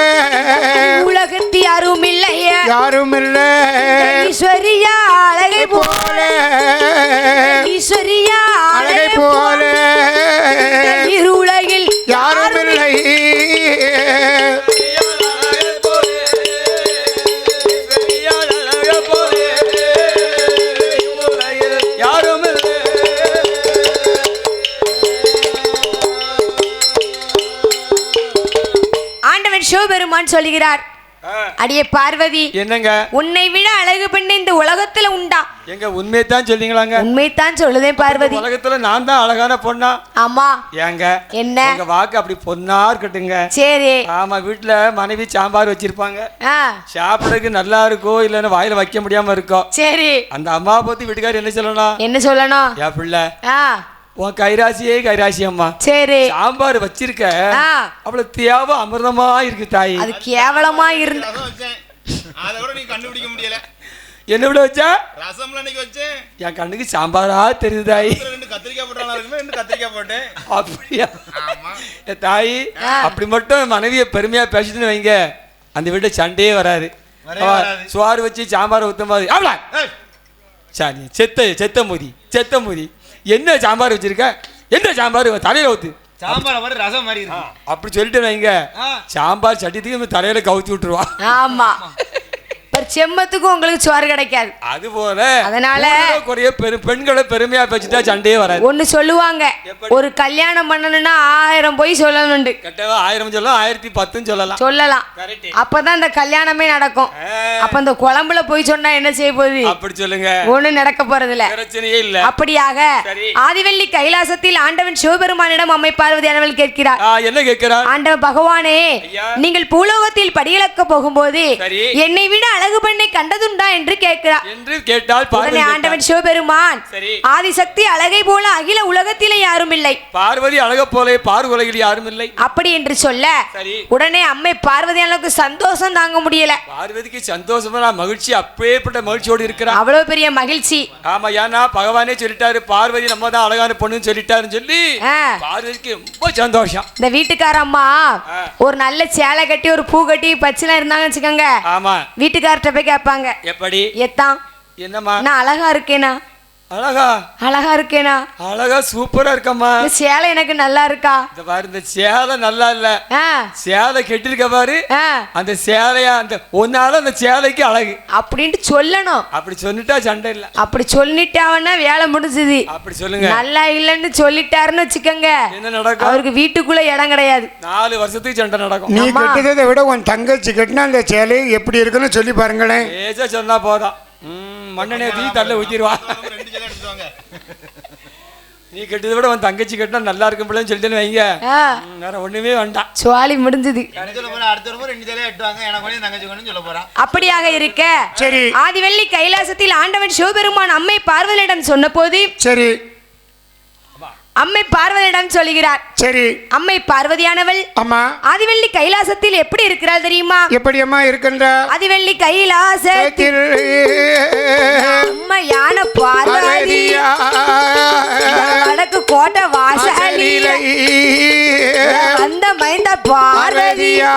உலகத்தில் யாரும் இல்லை ஈஸ்வரியா அழகை போல இருளையில் யாரும் இல்லை. ஆண்டவன் சிவபெருமான் சொல்கிறார். அடியே பார்வதி, என்னங்க? உன்னை விட அழகு பெண்ணு இந்த உலகத்துல உண்டா? எங்க உண்மையத்தான் சொல்றீங்களாங்க? உண்மைத்தான் சொல்லுதேன் பார்வதி. உலகத்துல நான் தான் அழகான பொண்ணா? ஆமா. ஏங்க என்ன உங்க வாக்கு அப்படி பொண்ணா இருக்கட்டுங்க. சரி. ஆமா, வீட்டுல மனைவி சாம்பார் வச்சிருப்பாங்க, ஆ சாப்பிடறதுக்கு நல்லா இருக்கோ இல்லன்னு வாயில வைக்க முடியாம இருக்கோ. சரி. அந்த அம்மாவை பத்தி வீட்டுக்காரர் என்ன சொல்லணும்? என்ன சொல்லணும்? என் பிள்ளை ஆ உன் கைராசியே கைராசி அம்மா, சரி. சாம்பார் வச்சிருக்க ஆ அவ்வளவு தேவை அமிர்தமா இருக்கு தாய். அது கேவலமா இருந்து அத கூட நீ கண்டுபிடிக்க முடியல. என்ன விட வச்சா? ரசம்ல அன்னைக்கு வச்சேன். என் கண்ணுக்கு சாம்பாரா தெரியுது தாய். ரெண்டு கத்திரிக்காய் போட்டாலும் இருக்குமே, ரெண்டு கத்திரிக்காய் போட்டேன். அப்படியா? ஆமா. என் தாய் அப்படி மட்டும் மனைவியை பெருமையா பேசிட்டுன்னு வைங்க, அந்த வீட்டை சண்டையே வராது. சுவாறு வச்சு சாம்பார் ஊத்தும் போது அவ்வளோ சாரி செத்த மூதி என்ன சாம்பார் வச்சிருக்க, என்ன சாம்பார் தலையில ஊத்து, சாம்பார் மாதிரி ரசம் மாதிரி இருக்கு. அப்படி சொல்லிட்டு வைங்க, சாம்பார் சட்டியத்துக்கு தலையில கவுத்தி விட்டுருவா. ஆமா. செம்மத்துக்கும் உங்களுக்கு சோறு கிடைக்காது. அது போல அதனால குறைய பெண்களை பெருமையா பேசிட்டா சண்டையே வராது. ஒண்ணு சொல்லுவாங்க, ஒரு கல்யாணம் பண்ணணும்னா 1000 போய் சொல்லணும். கட்டவா 1000 சொல்லலாம், 1010 சொல்லலாம். அப்பதான் இந்த கல்யாணமே நடக்கும். அப்ப இந்த குழம்புல போய் சொன்னா என்ன செய்ய போகுது? அப்படி சொல்லுங்க, ஒண்ணு நடக்க போறது இல்ல. பிரச்சனையே இல்ல. அப்படியாக ஆதிவள்ளி கைலாசத்தில் ஆண்டவன் சிவபெருமானிடம் அம்மை பார்வதியானவள் கேட்கிறார். என்ன கேட்கிறார்? ஆண்டவன் பகவானே, நீங்கள் பூலோகத்தில் படியிலக்க போகும்போது என்னை விட அழகு பெண்ணை கண்டதுண்டா என்று கேட்கிறார். என்று கேட்டால் ஆண்டவன் சிவபெருமான், ஆதிசக்தி அழகை போல அகில உலகத்திலே யாரும் இல்லை, பார்வதி அழக போல பார் உலகில் யாரும் இல்லை அப்படி என்று சொல்ல உடனே அம்மை பார்வதியானுக்கு சந்தோஷம் தாங்க முடியல. பார்வதிக்கு சந்தோஷமா மகிழ்ச்சி, அப்பேற்பட்ட மகிழ்ச்சியோடு இருக்கிறார். அவ்வளவு பெரிய மகிழ்ச்சி. ஆமா, ஏன்னா பகவானே சொல்லிட்டாரு பார்வதி நம்ம தான் அழகான பொண்ணுன்னு சொல்லிட்டாருன்னு சொல்லி பார்வதிக்கு ரொம்ப சந்தோஷம். இந்த வீட்டுக்கார அம்மா ஒரு நல்ல சேலை கட்டி ஒரு பூ கட்டி பச்சைலாம் இருந்தாங்கன்னு வச்சுக்கோங்க. ஆமா, வீட்டுக்காரர்கிட்ட போய் கேட்பாங்க, எப்படி எத்தான் என்னம்மா நான் அழகா இருக்கேனா? அழகா இருக்கேனா? அழகா சூப்பரா இருக்கம்மா. இந்த சேலை எனக்கு நல்லா இருக்கா? இந்த பாரு, இந்த சேலை நல்லா இல்ல, சேலை கெட்டிருக்க பாரு, அந்த சேலையா அந்த ஒன்னால அந்த சேலைக்கு அழகு அப்படின்ட்டு சொல்லணும். அப்படி சொல்லிட்டா சண்டை இல்ல. அப்படி சொல்லிட்டாவன்னா வேலை முடிஞ்சது. அப்படி சொல்லுங்க. நல்லா இல்லன்னு சொல்லிட்டாருன்னு வச்சுக்கோங்க, என்ன நடக்கும்? அவருக்கு வீட்டுக்குள்ள இடம் கிடையாது. 4 வருஷத்துக்கு சண்டை நடக்கும். நீ கெட்டதை விட உன் தங்கச்சி கட்டினா அந்த சேலை எப்படி இருக்குன்னு சொல்லி பாருங்களேன். ஏஜா சொன்னா போதும், மண்ணனே தீ தள்ள ஊத்திடுவா. நீ கெட்டதை விட உன் தங்கச்சி கட்டினா நல்லா இருக்கும் பிள்ளைன்னு சொல்லிட்டு வைங்க, வேற ஒண்ணுமே வேண்டாம், சுவாலி முடிஞ்சது. அப்படியாக இருக்க சரி, ஆதிவள்ளி கைலாசத்தில் ஆண்டவன் சிவபெருமான் அம்மை பார்வதியிடம் சொன்ன போது சரி அம்மை பார்வதியிடம் சொல்லுகிறார். சரி. அம்மை பார்வதியானவள் அம்மா ஆதிவள்ளி கைலாசத்தில் எப்படி இருக்கிறாள் தெரியுமா? எப்படி அம்மா இருக்கின்ற? ஆதிவள்ளி கைலாசத்தில் அம்மையான பார்வதி வடக்கு கோட்டை வாசலிலே அந்த மைந்த பார்வதியா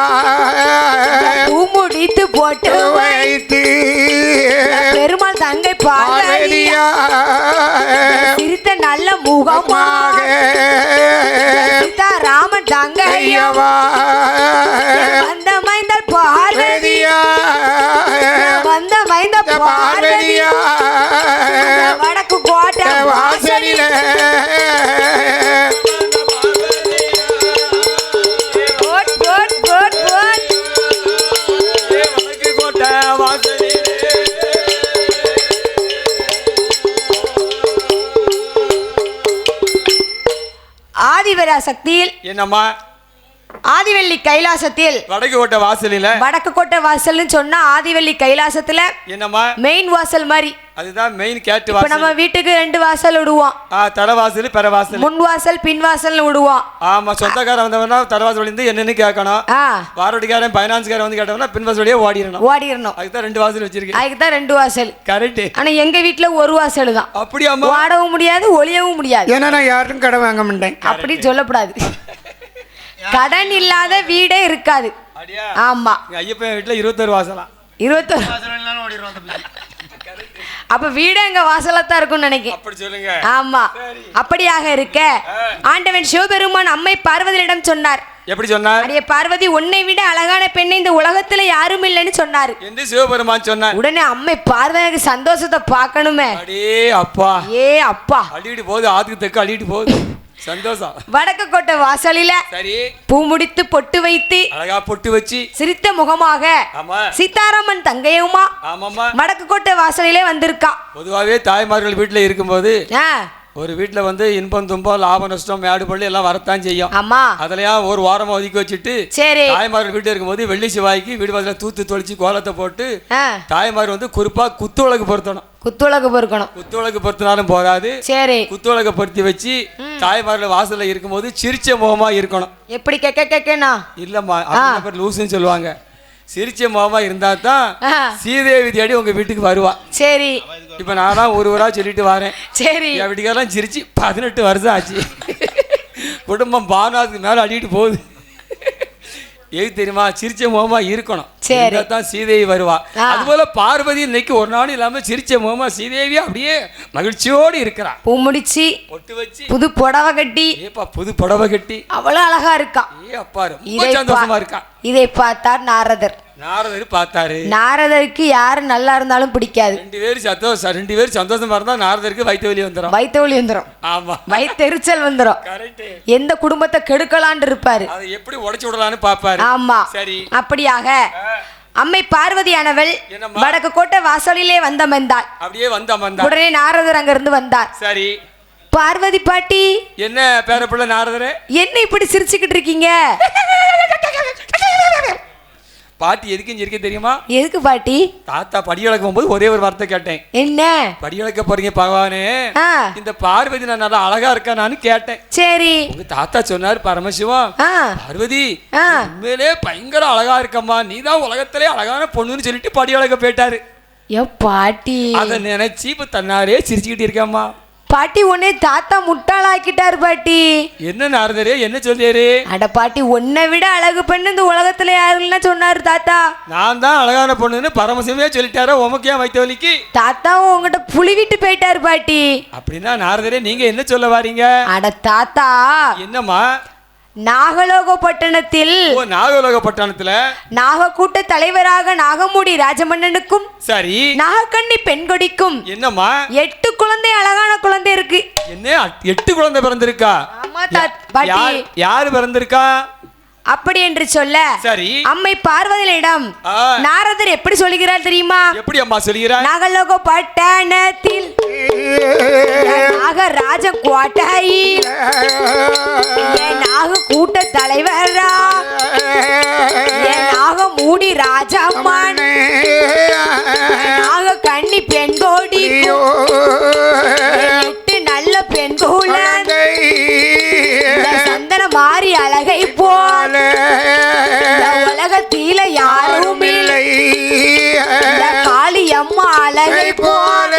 பூமுடித்து போட்டு வைத்து பெருமாள் தங்கை பார்வதியா சிரித்த நல்ல முகமாக ராமன் தங்கையவா வந்த மைந்தல் பார்வதியா வந்த மைந்த பார்வதியா வடக்கு கோட்டை வாசலிலே ஆதிவரா சக்தியில் என்னம்மா ஆதிவள்ளி கைலாசத்தில் வடக்கு கோட்டை வாசலில வடக்கு கோட்டை வாசல்னு சொன்னா ஆதிவள்ளி கைலாசத்துல என்னம்மா மெயின் வாசல் மாதிரி. அதுதான் மெயின் கேட் இப்ப வாசல். நம்ம வீட்டுக்கு 2 வாசல் விடுவோம், தலவாசல் பெறவாசல், முன் வாசல் பின் வாசல்னு விடுவோம். ஆமா, சொந்தக்காரன் வந்தவனா தலவாசல் இருந்து என்னன்னு கேட்கணும், வாரோடிக்காரன் பைனான்ஸ்காரன் வந்து கேட்டவனா பின் வாசல் வழியே ஓடிடணும். அதுதான் 2 வாசல் வச்சிருக்கேன். அதுக்குதான் 2 வாசல். கரெக்ட். ஆனா எங்க வீட்டுல ஒரு வாசல் தான். அப்படியாமா? ஓடவும் முடியாது ஒளியவும் முடியாது. ஏன்னா நான் யாருக்கும் கடன் வாங்க மாட்டேன். அப்படி சொல்லக்கூடாது. கடன் இல்லாத வீடே இருக்காது. ஆமா, ஐயப்பன் வீட்டுல 21 வாசலாம். 21 அப்ப வீடு எங்க வாசலத்தான் இருக்கும்னு நினைக்கிறேன். அப்படி சொல்லுங்க. ஆமா, அப்படியாக இருக்க ஆண்டவன் சிவபெருமான் அம்மை பார்வதியிடம் சொன்னார். எப்படி சொன்னார்? அடியே பார்வதி, உன்னை விட அழகான பெண்ணை இந்த உலகத்துல யாரும் இல்லைன்னு சொன்னார். என்று சிவபெருமான் சொன்னார். உடனே அம்மை பார்வதிக்கு சந்தோஷத்தை பார்க்கணுமே. அடே அப்பா, ஏ அப்பா, அள்ளிட்டு போகுது, ஆத்துக்கு தெற்கு அள்ளிட்டு போகுது. சந்தோஷம். வடக்கு கோட்டை வாசலில சரி பூ முடித்து பொட்டு வைத்து அழகா பொட்டு வச்சு சிரித்த முகமாக ஆமா சீதாராமன் தங்கையுமா ஆமாமா வடக்கு கோட்டை வாசலிலே வந்திருக்கா. பொதுவாகவே தாய்மார்கள் வீட்டுல இருக்கும்போது ஆ, ஒரு வீட்டுல வந்து இன்பம் துன்பம் லாபம் நஷ்டம் மேடு பள்ளி எல்லாம் வரத்தான் செய்யும். ஆமா அதுலயா ஒரு வாரமா ஒதுக்கி வச்சுட்டு சரி. தாய்மார்கள் வீட்டுல இருக்கும்போது வெள்ளி செவ்வாய்க்கு வீடு வாசல தூத்து தொளிச்சு கோலத்தை போட்டு ஆ, தாய்மார் வந்து குறிப்பா குத்துவிளக்கு பொருத்தணும். குத்துவிளக்கு பொறுக்கணும். குத்துவிளக்கு பொருத்தினாலும் போதாது, சரி. குத்துவிளக்கு பொருத்தி வச்சு தாய்மார்கள் வாசல்ல இருக்கும்போது சிரிச்ச முகமா இருக்கணும். எப்படி கேக்கேனா இல்லம்மா அப்படின்ற பேர் லூசுன்னு சொல்லுவாங்க. சிரிச்ச முகமா இருந்தா தான் ஆ. சீதேவி தேடி உங்க வீட்டுக்கு வருவா. சரி இப்ப நான் தான் ஒரு ஊரா சொல்லிட்டு வரேன். சரி என் வீட்டுக்கெல்லாம் சிரிச்சு 18 வருஷம் ஆச்சு. குடும்பம் பானாதுக்கு மேல அடிட்டு போகுது. எது தெரியுமா? சிரிச்ச முகமா இருக்கணும். சரி. தான் சீதேவி வருவா. ஆ. அதுபோல பார்வதி இன்னைக்கு ஒரு நாள் இல்லாம சிரிச்ச முகமா சீதேவி அப்படியே மகிழ்ச்சியோடு இருக்கிறா. பூ முடிச்சு பொட்டு வச்சு புது புடவை கட்டி ஏப்பா புது புடவை கட்டி அவ்வளவு அழகா இருக்கா. ஏ அப்பா ரொம்ப சந்தோஷமா இருக்கா. இதை பார்த்தார் நாரதர். நாரதர் பார்த்தாரு. நாரதருக்கு யாரு நல்லா இருந்தாலும் பிடிக்காது. ரெண்டு பேரும் சந்தோஷமா இருந்தா நாரதருக்கு வயிற்று வலி வந்துடும். வயிற்று வலி வந்துடும். ஆமா வயிற்றெரிச்சல் வந்துடும். கரெக்ட். எந்த குடும்பத்தை கெடுக்கலான்னு இருப்பாரு. அதை எப்படி உடைச்சு விடலான்னு பாப்பாரு. ஆமா சரி. அப்படியாக அம்மை பார்வதியானவள் என்னம்மா? வடக்கு கோட்டை வாசலிலே வந்தாள். அப்படியே வந்தா உடனே நாரதர் அங்கிருந்து வந்தார். சரி. பார்வதி பாட்டி என்ன பேரப்புள்ள நாரதரே என்ன இப்படி சிரிச்சுக்கிட்டு இருக்கீங்க? பாட்டி எதுக்கும் சிரிக்க தெரியுமா? எதுக்கு பாட்டி? தாத்தா படி இழக்க போகும்போது ஒரே ஒரு வார்த்தை கேட்டேன். என்ன படி இழக்க போறீங்க பகவானே, ஆ, இந்த பார்வதி நான் நல்லா அழகா இருக்கா நான் கேட்டேன். சரி. உங்க தாத்தா சொன்னாரு பரமசிவம், ஆ, பார்வதி ஆ. உண்மையிலே பயங்கர அழகா இருக்கம்மா, நீதான் உலகத்திலே அழகான பொண்ணுன்னு சொல்லிட்டு படி இழக்க போயிட்டாரு. ஏ பாட்டி அதை நினைச்சு இப்ப தன்னாரே சிரிச்சுக்கிட்டு இருக்கம்மா. பாட்டி உன்னை தாத்தா முட்டாளாக்கிட்டாரு பாட்டி. என்ன நாரதரே என்ன சொல்லியாரு? அட பாட்டி உன்னை விட அழகு பெண்ணு இந்த உலகத்துல யாருன்னா சொன்னாரு தாத்தா. நான் தான் அழகான பொண்ணுன்னு பரமசிவமே சொல்லிட்டாரா? உமக்கு ஏன் வைத்த வலிக்கு? தாத்தாவும் உங்ககிட்ட புலி விட்டு போயிட்டாரு பாட்டி. அப்படின்னா நாரதரே நீங்க என்ன சொல்ல வாரீங்க? அட தாத்தா என்னம்மா? நாகலோகப்பட்டணத்தில் நாகலோகப்பட்டணத்துல நாகக்கூட்ட தலைவராக நாகமுடி ராஜமன்னனுக்கும் சரி நாகக்கண்ணி பெண்கொடிக்கும் என்னம்மா 8 குழந்தை அழகான குழந்தை இருக்கு. என்ன 8 குழந்தை பிறந்திருக்கா? ஆமா பாட்டி. யாரு பிறந்திருக்கா? அப்படி என்று சொல்ல சரி அம்மை பார்வதியிடம் நாரதர் எப்படி சொல்லுகிறார் தெரியுமா? எப்படி அம்மா சொல்கிறார்? நாகலோக பட்டணத்தில் நாகராஜ கோட்டையில் நாக கூட்ட தலைவரா நாக மூடி ராஜம்மன் நாக கண்ணி பெண்கோடி 8 நல்ல பெண் குழந்தை சந்தன மாறி அழகை போல உலகத்தில யாரும் இல்லை காளி அம்மா அழகை போல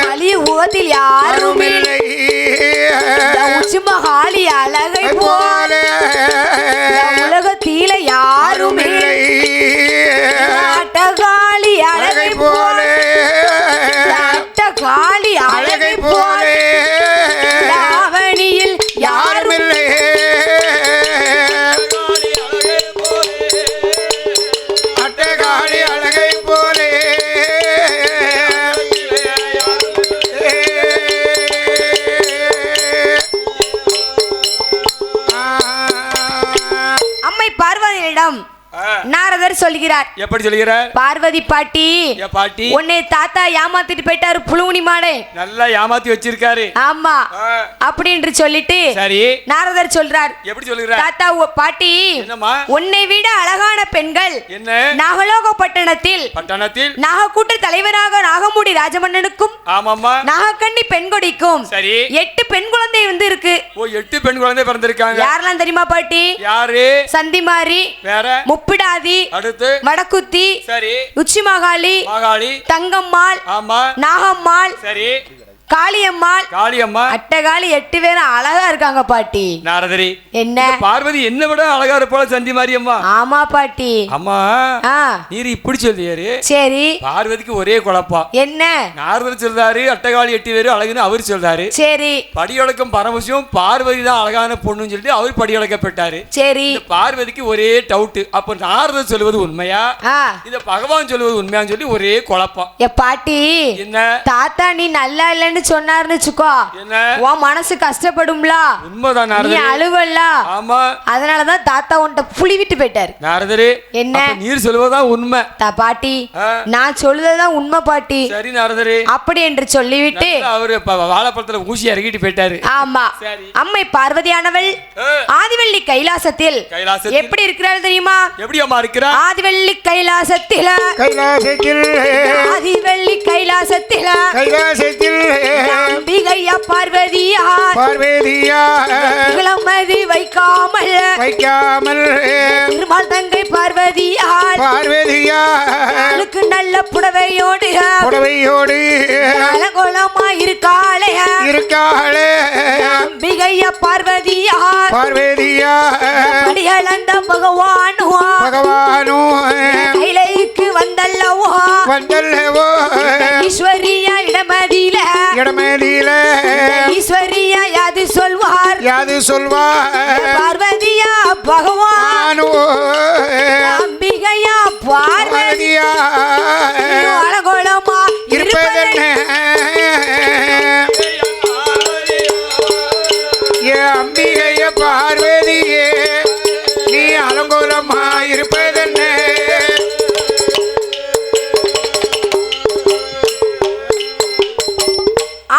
கலியுகத்தில் யாரும் இல்லை உச்சிமகாளி அழகை போல உலகத்தில யாரும் இல்லை அட்டகாளி அழகை போல அட்டகாளி அழகை போல அவனியில் யாரும் இல்லை அட்டகாளி அழகை போலே அம்மை பார்வதியிடம் நாரதர் சொல்கிறார். எப்படி சொல்கிறார்? பார்வதி பாட்டி பாட்டி உன்னை தாத்தா ஏமாத்திட்டு போயிட்டாரு புழுவுனி மாடே. நல்லா ஏமாத்தி வச்சிருக்காரு. ஆமா அப்படி என்று சொல்லிட்டு சரி நாரதர் சொல்றார். எப்படி சொல்கிறார்? தாத்தா பாட்டி என்னம்மா? உன்னை விட அழகான பெண்கள் என்ன நாகலோகப்பட்டணத்தில் நாகக்கூட்ட தலைவராக நாகமுடி ராஜமன்னனுக்கும் ஆமாம்மா நாகக்கண்ணி பெண்கொடிக்கும் சரி 8 பெண் குழந்தை வந்து இருக்கு. ஓ 8 பெண் குழந்தை பிறந்திருக்காங்க. யாரெல்லாம் தெரியுமா பாட்டி? யாரு? சந்திமாரி, வேற முப்பிடாதி, அடுத்து வடக்குத்தி, சரி உச்சிமகாளி, மகாளி, தங்கம்மாள், ஆமா நாகம்மாள், சரி காளியம்மாள், காளியம்மா, அட்டகாளி 8 பேரும் அழகா இருக்காங்க பாட்டி. நாரதரி என்ன பார்வதி என்ன விட அழகா இருப்பாள சந்தி மாரியம்மா? ஆமா பாட்டி. அம்மா நீர் இப்படி சொல்லியாரு. சரி பார்வதிக்கு ஒரே குழப்பம். என்ன? நாரதர் சொல்றாரு அட்டகாளி 8 பேரும் அழகுன்னு அவர் சொல்றாரு. சரி படியொழக்கம் பரமசிவம் பார்வதி தான் அழகான பொண்ணுன்னு சொல்லிட்டு அவர் படியொழக்கப்பட்டாரு. சரி பார்வதிக்கு ஒரே டவுட். அப்ப நாரதர் சொல்வது உண்மையா இத பகவான் சொல்வது உண்மையான்னு சொல்லி ஒரே குழப்பம். பாட்டி என்ன தாத்தா நீ நல்லா இல்லன்னு என்னன்னு சொன்னாருன்னு வச்சுக்கோ, என்ன உன் மனசு கஷ்டப்படும்ல, உண்மைதான் நீ நாரதரே. அழுவல்ல, ஆமா அதனாலதான் தாத்தா உன்ட்ட புளி விட்டு போயிட்டாரு. நாரதரே, என்ன? அப்ப நீர் சொல்வதுதான் உண்மை. பாட்டி, ஆ. நான் சொல்லுதான் உண்மை பாட்டி. சரி நாரதரே. அப்படி என்று சொல்லிவிட்டு நல்லா அவரு வாழைப்பழத்துல ஊசி இறக்கிட்டு போயிட்டாரு. ஆமா, சரி. அம்மை பார்வதியானவள் ஆதிவள்ளி கைலாசத்தில் எப்படி இருக்கிறாள் தெரியுமா? எப்படி அம்மா இருக்கிறா? ஆதிவள்ளி கைலாசத்தில ஆதிவள்ளி கைலாசத்தில அம்பிகையா பார்வதியா இளமதி வைக்காமல் திருமால் தங்கை பார்வதியால் அவளுக்கு நல்ல புடவையோடு அலங்கோலமா இருக்காளே அம்பிகையா பார்வதியால் படியளந்த பகவானும் கைலைக்கு வந்தல்லவோ ஈஸ்வரியா இடமதியில ஈஸ்வரியா யாது சொல்வார் பார்வதியா பகவான் அம்பிகையா பார்வதியா அலங்கோலமா இருப்பதென்ன அம்பிகைய பார்வதியே நீ அலங்கோலமா இருப்பதென்ன?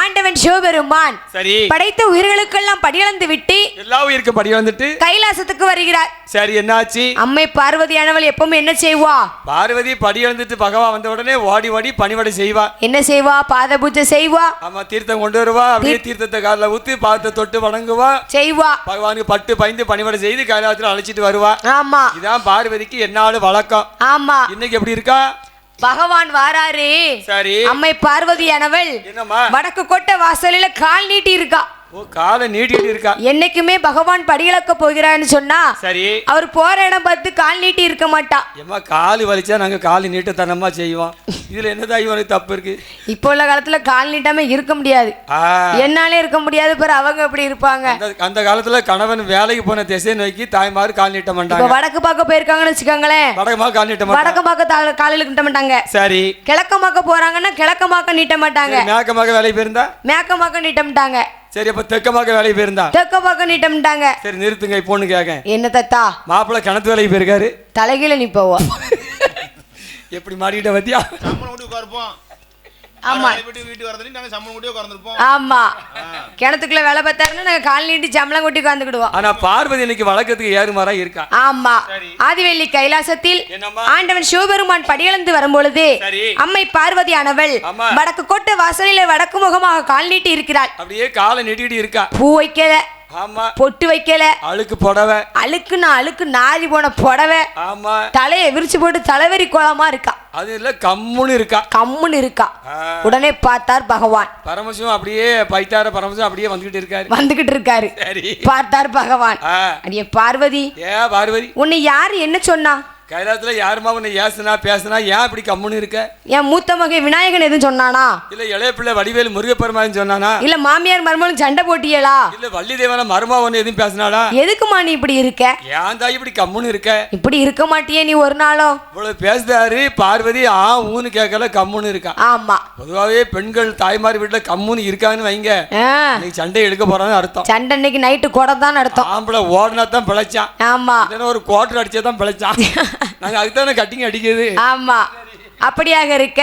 ஆண்டவன் சிவபெருமான் சரி படைத்த உயிர்களுக்கெல்லாம் படியளந்து விட்டு எல்லா உயிருக்கும் படி வந்துட்டு கைலாசத்துக்கு வருகிறார். சரி என்னாச்சு? அம்மை பார்வதியானவள் எப்பவும் என்ன செய்வா? பார்வதி படி எழுந்துட்டு பகவான் வந்த உடனே ஓடி ஓடி பணிவடை செய்வா. என்ன செய்வா? பாத பூஜை செய்வா. ஆமா, தீர்த்தம் கொண்டு வருவா. அப்படியே தீர்த்தத்தை காலில் ஊத்தி பாதத்தை தொட்டு வணங்குவா. செய்வா. பகவானுக்கு பட்டு பயந்து பணிவடை செய்து கைலாசத்துல அழைச்சிட்டு வருவா. ஆமா, இதான் பார்வதிக்கு என்னாலும் வழக்கம். ஆமா. இன்னைக்கு எப்படி இருக்கா? பகவான் வாராரு. சரி. அம்மை பார்வதியானவள் என்னம்மா வடக்கு கோட்டை வாசலில கால் நீட்டி இருக்கா. ஓ, காலை நீட்டிட்டு இருக்கா. என்னைக்குமே பகவான் படியிழக்க போகிறான்னு சொன்னா சரி அவர் போற இடம் பார்த்து கால் நீட்டி இருக்க மாட்டா. ஏமா காலு வலிச்சா நாங்க காலு நீட்டத்தனமா செய்வோம். இதுல என்னதான் இவனுக்கு தப்பு இருக்கு? இப்போ உள்ள காலத்துல கால் நீட்டாம இருக்க முடியாது. என்னாலே இருக்க முடியாது. பிற அவங்க எப்படி இருப்பாங்க? அந்த காலத்துல கணவன் வேலைக்கு போன திசை நோக்கி தாய்மாரு கால் நீட்ட மாட்டாங்க. வடக்கு பார்க்க போயிருக்காங்கன்னு வச்சுக்கோங்களேன், வடக்கு கால் நீட்ட மாட்டாங்க. வடக்கு பார்க்க காலையில நீட்ட மாட்டாங்க. சரி. கிழக்க பார்க்க போறாங்கன்னா கிழக்க பார்க்க நீட்ட மாட்டாங்க. மேக்கமாக வேலைக்கு போயிருந்தா மேக்க பார்க்க நீட்ட மாட்டாங்க. சரி, அப்ப தெக்கமாக வேலைக்கு போயிருந்தா தெக்க பார்க்க நீட்ட மாட்டாங்க. சரி நிறுத்துங்க. பொண்ணு கேட்க என்ன தத்தா? மாப்பிள்ளை கிணத்து வேலைக்கு போயிருக்காரு. தலைகீழ நீ போவா. எப்படி மாட்டிக்கிட்ட பத்தியா? சம்பளம் கூட்டி உட்காருப்போம். ஆமா, வீட்டுக்கு வரதுல நாங்க சம்பளம் கூட்டி உட்கார்ந்திருப்போம். ஆமா. கிணத்துக்குள்ள வேலை பார்த்தாருன்னா நாங்க கால் நீட்டி சம்பளம் கொட்டி உட்காந்துக்கிடுவோம். ஆனா பார்வதி இன்னைக்கு வழக்கத்துக்கு ஏறுமாறா இருக்கா. ஆமா. ஆதிவெள்ளி கைலாசத்தில் ஆண்டவன் சிவபெருமான் படியளந்து வரும்பொழுது அம்மை பார்வதியானவள் வடக்கு கோட்டை வாசலில வடக்கு முகமாக கால் நீட்டி இருக்கிறாள். அப்படியே காலை நீட்டிட்டு இருக்கா. பூ வைக்கல, ஆமா, பொட்டு வைக்கல, அழுக்கு புடவை, அழுக்கு நாரி போன புடவை, ஆமா, தலையை விரிச்சு போட்டு தலைவரி கோலமா இருக்கா. அது இல்ல கம்முன்னு இருக்கா. கம்முன்னு இருக்கா. உடனே பார்த்தார் பகவான். பரமசிவம் அப்படியே பைத்தார பரமசிவம் அப்படியே வந்துகிட்டு இருக்காரு. சரி. பார்த்தார் பகவான். அடியே பார்வதி, பார்வதி உன்னை யாரு என்ன சொன்னா? கைலாசத்துல யாருமா உன்னை ஏசுனா பேசுனா ஏன் இப்படி கம்முன்னு இருக்க? என் மூத்த மகன் விநாயகன் எதுவும் சொன்னானா? இல்ல இளைய பிள்ளை வடிவேலு முருகப்பெருமான் சொன்னானா? இல்ல மாமியார் மருமகளும் சண்டை போட்டியலா? இல்ல வள்ளி தேவன மருமா ஒன்னு எதுவும் பேசினாடா? எதுக்குமா நீ இப்படி இருக்க? ஏன் தாய் இப்படி கம்முன்னு இருக்க? இப்படி இருக்க மாட்டியே நீ ஒரு நாளும். இவ்வளவு பேசுதாரு பார்வதி ஊன்னு கேட்கல கம்முன்னு இருக்கா. ஆமா, பொதுவாகவே பெண்கள் தாய்மார் வீட்டுல கம்முன்னு இருக்கான்னு வைங்க, சண்டை எடுக்க போறான்னு அர்த்தம். சண்டை இன்னைக்கு நைட்டு கூட தான் அர்த்தம். ஆம்பளை ஓடினா தான் பிழைச்சான். ஆமா, ஒரு குவார்டர் அடிச்சா தான் பிழைச்சான். நாங்க அதுதானே கட்டிங் அடிக்குது. ஆமா, அப்படியாக இருக்க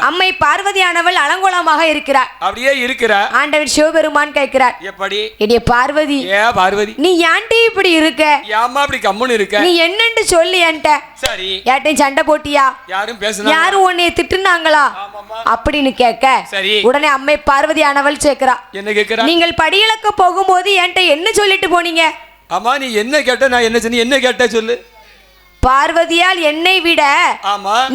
அம்மை பார்வதியானவள் அலங்கோலமாக இருக்கிறார். அப்படியே இருக்கிற ஆண்டவர் சிவபெருமான் கேட்கிறார், எப்படி எடிய பார்வதி, பார்வதி நீ ஏன்டி இப்படி இருக்க? ஏம்மா இப்படி கம்முன்னு இருக்க? நீ என்னன்னு சொல்லி என்கிட்ட. சரி, யார்ட்டையும் சண்டை போட்டியா? யாரும் பேசுனா? யாரும் உன்னைய திட்டுனாங்களா அப்படின்னு கேட்க, சரி உடனே அம்மை பார்வதியானவள் கேட்கிறா, என்ன கேட்கிறா? நீங்கள் படியிழக்க போகும்போது என்கிட்ட என்ன சொல்லிட்டு போனீங்க? ஆமா, நீ என்ன கேட்ட? நான் என்ன சொன்ன? என்ன கேட்ட சொல்லு. பார்வதியால் என்னை விட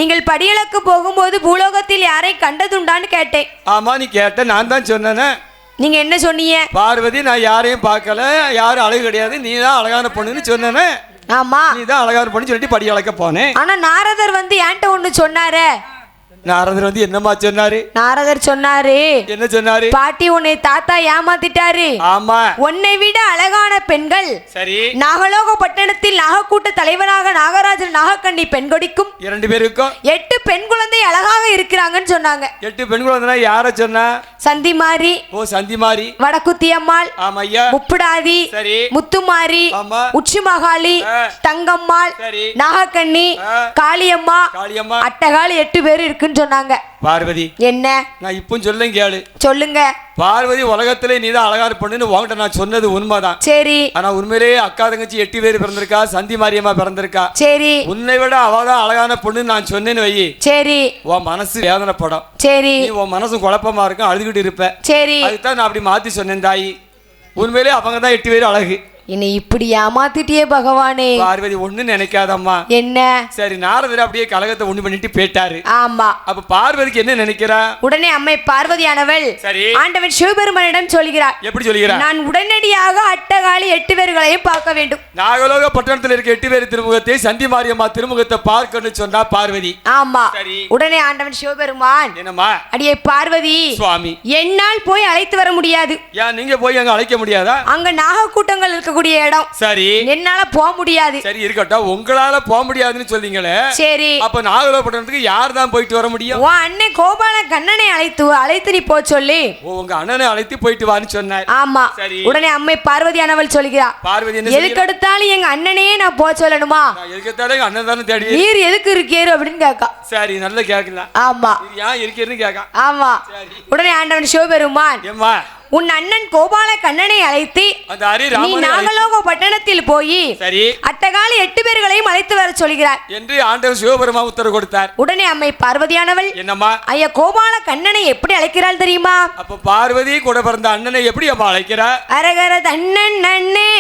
நீங்கள் படியிழக்க போகும்போது பூலோகத்தில் யாரை கண்டதுண்டான்னு கேட்டேன். ஆமா, நீ கேட்ட. நான் தான் சொன்னேன். நீங்க என்ன சொன்னீங்க? பார்வதி நான் யாரையும் பார்க்கல, யாரும் அழகு கிடையாது, நீ தான் அழகான பொண்ணுன்னு சொன்னேன். ஆமா, நீ தான் அழகான பொண்ணு சொல்லிட்டு படி அளக்க போனேன். ஆனா நாரதர் வந்து என்கிட்ட ஒண்ணு சொன்னாரு. நாரதர் வந்து என்னமா சொன்னாரு? நாரதர் சொன்னாரு, என்ன சொன்னாரு? பாட்டி உன்னை தாத்தா ஏமாத்திட்டாரு. ஆமா, உன்னை விட அழகான பெண்கள் சரி நாகலோக பட்டணத்தில் நாகக்கூட்ட தலைவனாக நாகராஜன் நாகக்கண்ணி பெண் கொடிக்கும் 2 பேருக்கும் 8 பெண் குழந்தை அழகாக இருக்கிறாங்கன்னு சொன்னாங்க. 8 பெண் குழந்தை யார சொன்னா? சந்திமாரி, ஓ சந்திமாரி, வடக்குத்தி அம்மாள், ஆமா ஐயா, முப்புடாதி, சரி, முத்துமாரி, ஆமா, உச்சி மகாளி, தங்கம்மாள், சரி, நாகக்கண்ணி, காளியம்மா, காளியம்மா, அட்டகாளி 8 பேர் இருக்குன்னு சொன்னாங்க. பார்வதி என்ன நான் இப்போ சொல்லேன் கேளு. சொல்லுங்க. பார்வதி உலகத்திலே நீதான் அழகான பொண்ணுன்னு உன்கிட்ட நான் சொன்னது உண்மைதான். சரி. ஆனா உண்மையிலேயே அக்கா தங்கச்சி 8 பேர் பிறந்திருக்கா, சந்தி மாரியம்மா பிறந்திருக்கா. சரி. உன்னை விட அவதான் அழகான பொண்ணுன்னு நான் சொன்னேன்னு வை. சரி. உன் மனசு வேதனைப்படும். சரி. நீ உன் மனசு குழப்பமா இருக்கும், அழுதுகிட்டு இருப்ப. சரி. அதுதான் நான் அப்படி மாத்தி சொன்னேன் தாயி. உண்மையிலே அவங்க தான் 8 பேர் அழகு. என்னை இப்படி ஏமாத்திட்டியே பகவானே. பார்வதி ஒண்ணு நினைக்காதம்மா. என்ன? சரி, நாரதர் அப்படியே கலகத்தை ஒண்ணு பண்ணிட்டு போயிட்டாரு. ஆமா. அப்ப பார்வதிக்கு என்ன நினைக்கிறா? உடனே அம்மை பார்வதியானவள் சரி ஆண்டவன் சிவபெருமானிடம் சொல்கிறார். எப்படி சொல்கிறார்? நான் உடனடியாக அட்டகாளி 8 பேர்களையும் பார்க்க வேண்டும். நாகலோக பட்டணத்தில் இருக்க 8 பேர் திருமுகத்தை சந்தி மாரியம்மா திருமுகத்தை பார்க்கணும்னு சொன்னா பார்வதி. ஆமா. சரி. உடனே ஆண்டவன் சிவபெருமான், என்னம்மா? அடியே பார்வதி, சுவாமி, என்னால் போய் அழைத்து வர முடியாது. ஏன் நீங்க போய் அங்க அழைக்க முடியாதா? அங்க நாக கூட்டங்கள் இருக்கக்கூடிய இடம். சரி. என்னால போக முடியாது. சரி இருக்கட்டும், உங்களால போக முடியாதுன்னு சொல்றீங்களே. சரி. அப்ப நாகலோக பட்டணத்துக்கு யார் தான் போயிட்டு வர முடியும்? உன் அண்ணன் கோபால கண்ணனை அழைத்து நீ போ சொல்லி உங்க அண்ணனை அழைத்து போயிட்டு வான்னு சொன்னார். ஆமா. சரி. உடனே அம்மை பார்வதியானவள் சொல்கிறா, பார்வதி என்ன எதுக்கு எடுத்தாலும் எங்க அண்ணனையே நான் போ சொல்லணுமா? எதுக்கு எடுத்தாலும் எங்க அண்ணன் தானே தேடி. நீர் எதுக்கு இருக்கீரு அப்படின்னு கேட்கா. சரி, நல்ல கேட்கலாம். ஆமா. ஏன் இருக்கீருன்னு கேட்கா. ஆமா. உடனே ஆண்டவன் சிவபெருமான், ஏம்மா, உன் அண்ணன் கோபால கண்ணனை அழைத்து நீ நாகலோக பட்டணத்தில் போய் சரி அட்டகாலி 8 பேர்களையும் அழைத்து வர சொல்கிறார் என்று ஆண்டவர் சிவபெருமான் உத்தரவு கொடுத்தார். உடனே அம்மை பார்வதியானவள், என்னம்மா, ஐயா கோபால கண்ணனை எப்படி அழைக்கிறாள் தெரியுமா? அப்ப பார்வதி கூட பிறந்த அண்ணனை எப்படி அம்மா அழைக்கிறா? அரகர தன்னன் நன்னே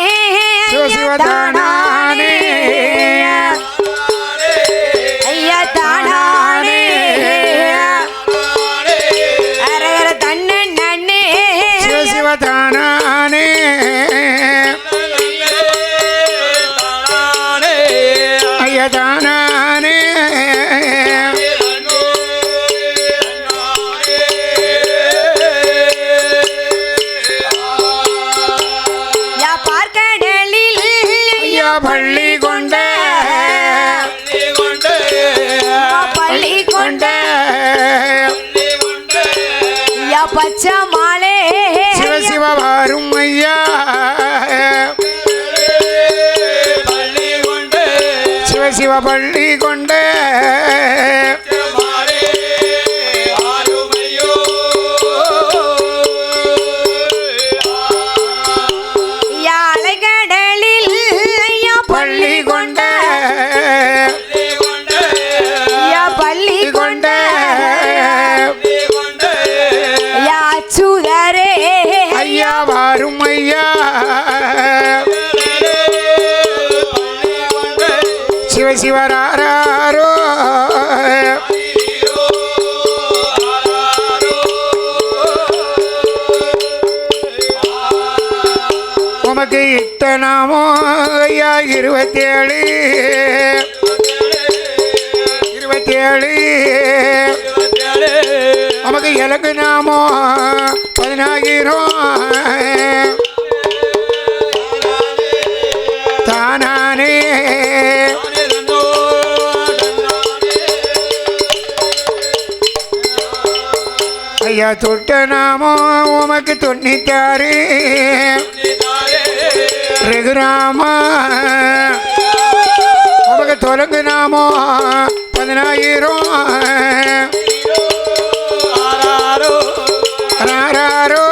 சிவசிவதானானே ஐயா தானானே அரகர தன்னன் நன்னே சிவசிவதானானே ஐயதானானே யா பார்க்கடலில் ஐயா பள்ளி கொண்ட பள்ளி கொண்ட யா பச்சை மாலே சிவசிவ வாரும் ஐயா சிவசிவ பள்ளி கொண்ட யா அலைகடலில் ஐயா பள்ளி கொண்ட யா பள்ளி கொண்ட யா அச்சுதரே ஐயா வாரும் ஐயா சிவசிவராரோ உமக்கு இட்ட நாமோ ஐயா 27 உமக்கு எனக்கு நாமோ 10,000 தானானே ஐயா தொட்ட நாமோ உமக்கு 96 ரகுராமா உமக்கு தொலங்கு நாமோ 10,000 ஆராரோ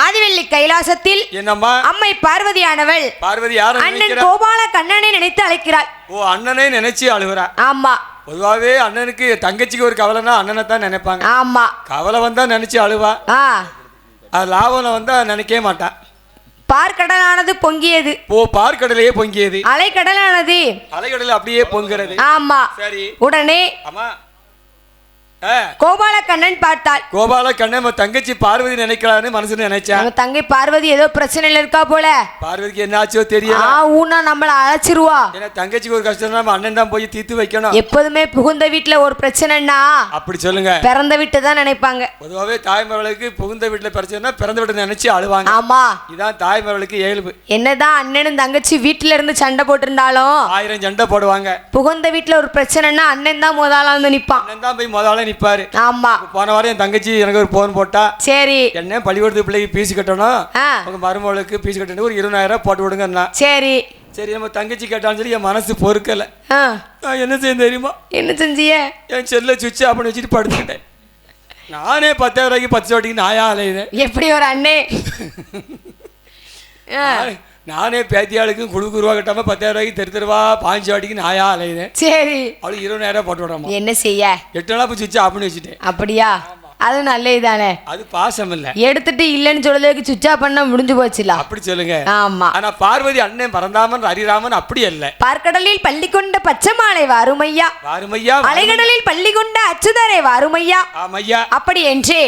ஆதிவெள்ளி கைலாசத்தில் என்னம்மா, அம்மை பார்வதியானவள் பார்வதி யார அண்ணன் நினைக்கிறா? கோபால கண்ணனை நினைத்து அழைக்கிறாள். ஓ, அண்ணனை நினைச்சு அழுகுறா. ஆமா. பொதுவாவே அண்ணனுக்கு தங்கச்சிக்கு ஒரு கவலைன்னா அண்ணனை தான் நினைப்பாங்க. ஆமா. கவலை வந்தா நினைச்சு அழுவா. அது லாபம் வந்தா நினைக்கவே மாட்டான். பார்க்கடலானது பொங்கியது. ஓ, பார்க்கடலையே பொங்கியது. அலைக்கடலானது அலைக்கடல் அப்படியே பொங்குறது. ஆமா. சரி. உடனே ஆமா, கோபால கண்ணன் பார்த்தாள். கோபால கண்ணன் தங்கச்சி பார்வதி நினைக்கலான்னு மனசுல நினைச்சேன். தங்கை பார்வதி ஏதோ பிரச்சனையில இருக்கா போல. பார்வதிக்கு என்ன ஆச்சோ தெரியல. ஊனா நம்மள அழைச்சிருவா. ஏன்னா தங்கச்சிக்கு ஒரு கஷ்டம் நம்ம அண்ணன் தான் போய் தீர்த்து வைக்கணும். எப்போதுமே புகுந்த வீட்டுல ஒரு பிரச்சனைனா அப்படி சொல்லுங்க. பிறந்த வீட்டை தான் நினைப்பாங்க. பொதுவாகவே தாய்மார்களுக்கு புகுந்த வீட்டுல பிரச்சனைனா பிறந்த வீட்டை நினைச்சு அழுவாங்க. ஆமா, இதான் தாய்மார்களுக்கு இயல்பு. என்னதான் அண்ணனும் தங்கச்சி வீட்டுல இருந்து சண்டை போட்டிருந்தாலும் 1000 சண்டை போடுவாங்க. புகுந்த வீட்டுல ஒரு பிரச்சனைனா அண்ணன் தான் முதல்ல வந்து நிப்பான். அண்ணன் தான் போய் முதல்ல நிப்பாரு. ஆமா, போன வாரம் என் தங்கச்சி எனக்கு ஒரு போன் போட்டா. சரி, என்ன பள்ளிக்கூடத்து பிள்ளைக்கு பீஸ் கட்டணும், உங்க மருமகளுக்கு பீஸ் கட்டணும், ஒரு 20000 போட்டு விடுங்கன்னா. சரி சரி, நம்ம தங்கச்சி கேட்டாலும் சரி, என் மனசு பொறுக்கல. நான் என்ன செய்ய தெரியுமா? என்ன செஞ்சிய? என் செல்ல சுவிட்ச் ஆஃப் பண்ணி வச்சுட்டு படுத்துக்கிட்டேன். நானே 10,000 ரூபாய்க்கு 10 வாட்டிக்கு நாயா அலையுதேன். எப்படி ஒரு அண்ணே? நானே பேத்தியாளுக்கும் குழுக்கு ரூபா கட்டாம 10,000 ரூபாய்க்கு தெருவா 5 வாட்டிக்கு நாயா அலையுதேன். சரி, அவளுக்கு 20,000 போட்டு விடாம என்ன செய்ய? 8 நாள் சுவிட்ச் ஆஃப் பண்ணி வச்சுட்டேன். அப்படியா? அது நல்லதுதானே. அது பாசம் இல்ல. எடுத்துட்டு இல்லன்னு சொல்லதுக்கு சுவிட்ச் ஆஃப் பண்ண முடிஞ்சு போச்சுல. அப்படி சொல்லுங்க. ஆமா, ஆனா பார்வதி அண்ணன் பரந்தாமன் ஹரிராமன் அப்படி அல்ல. பார்க்கடலில் பள்ளி கொண்ட பச்சை மாலை வாருமையா, வாருமையா. அலைகடலில் பள்ளி கொண்ட அச்சுதரை வாருமையா. ஆமையா. அப்படி என்று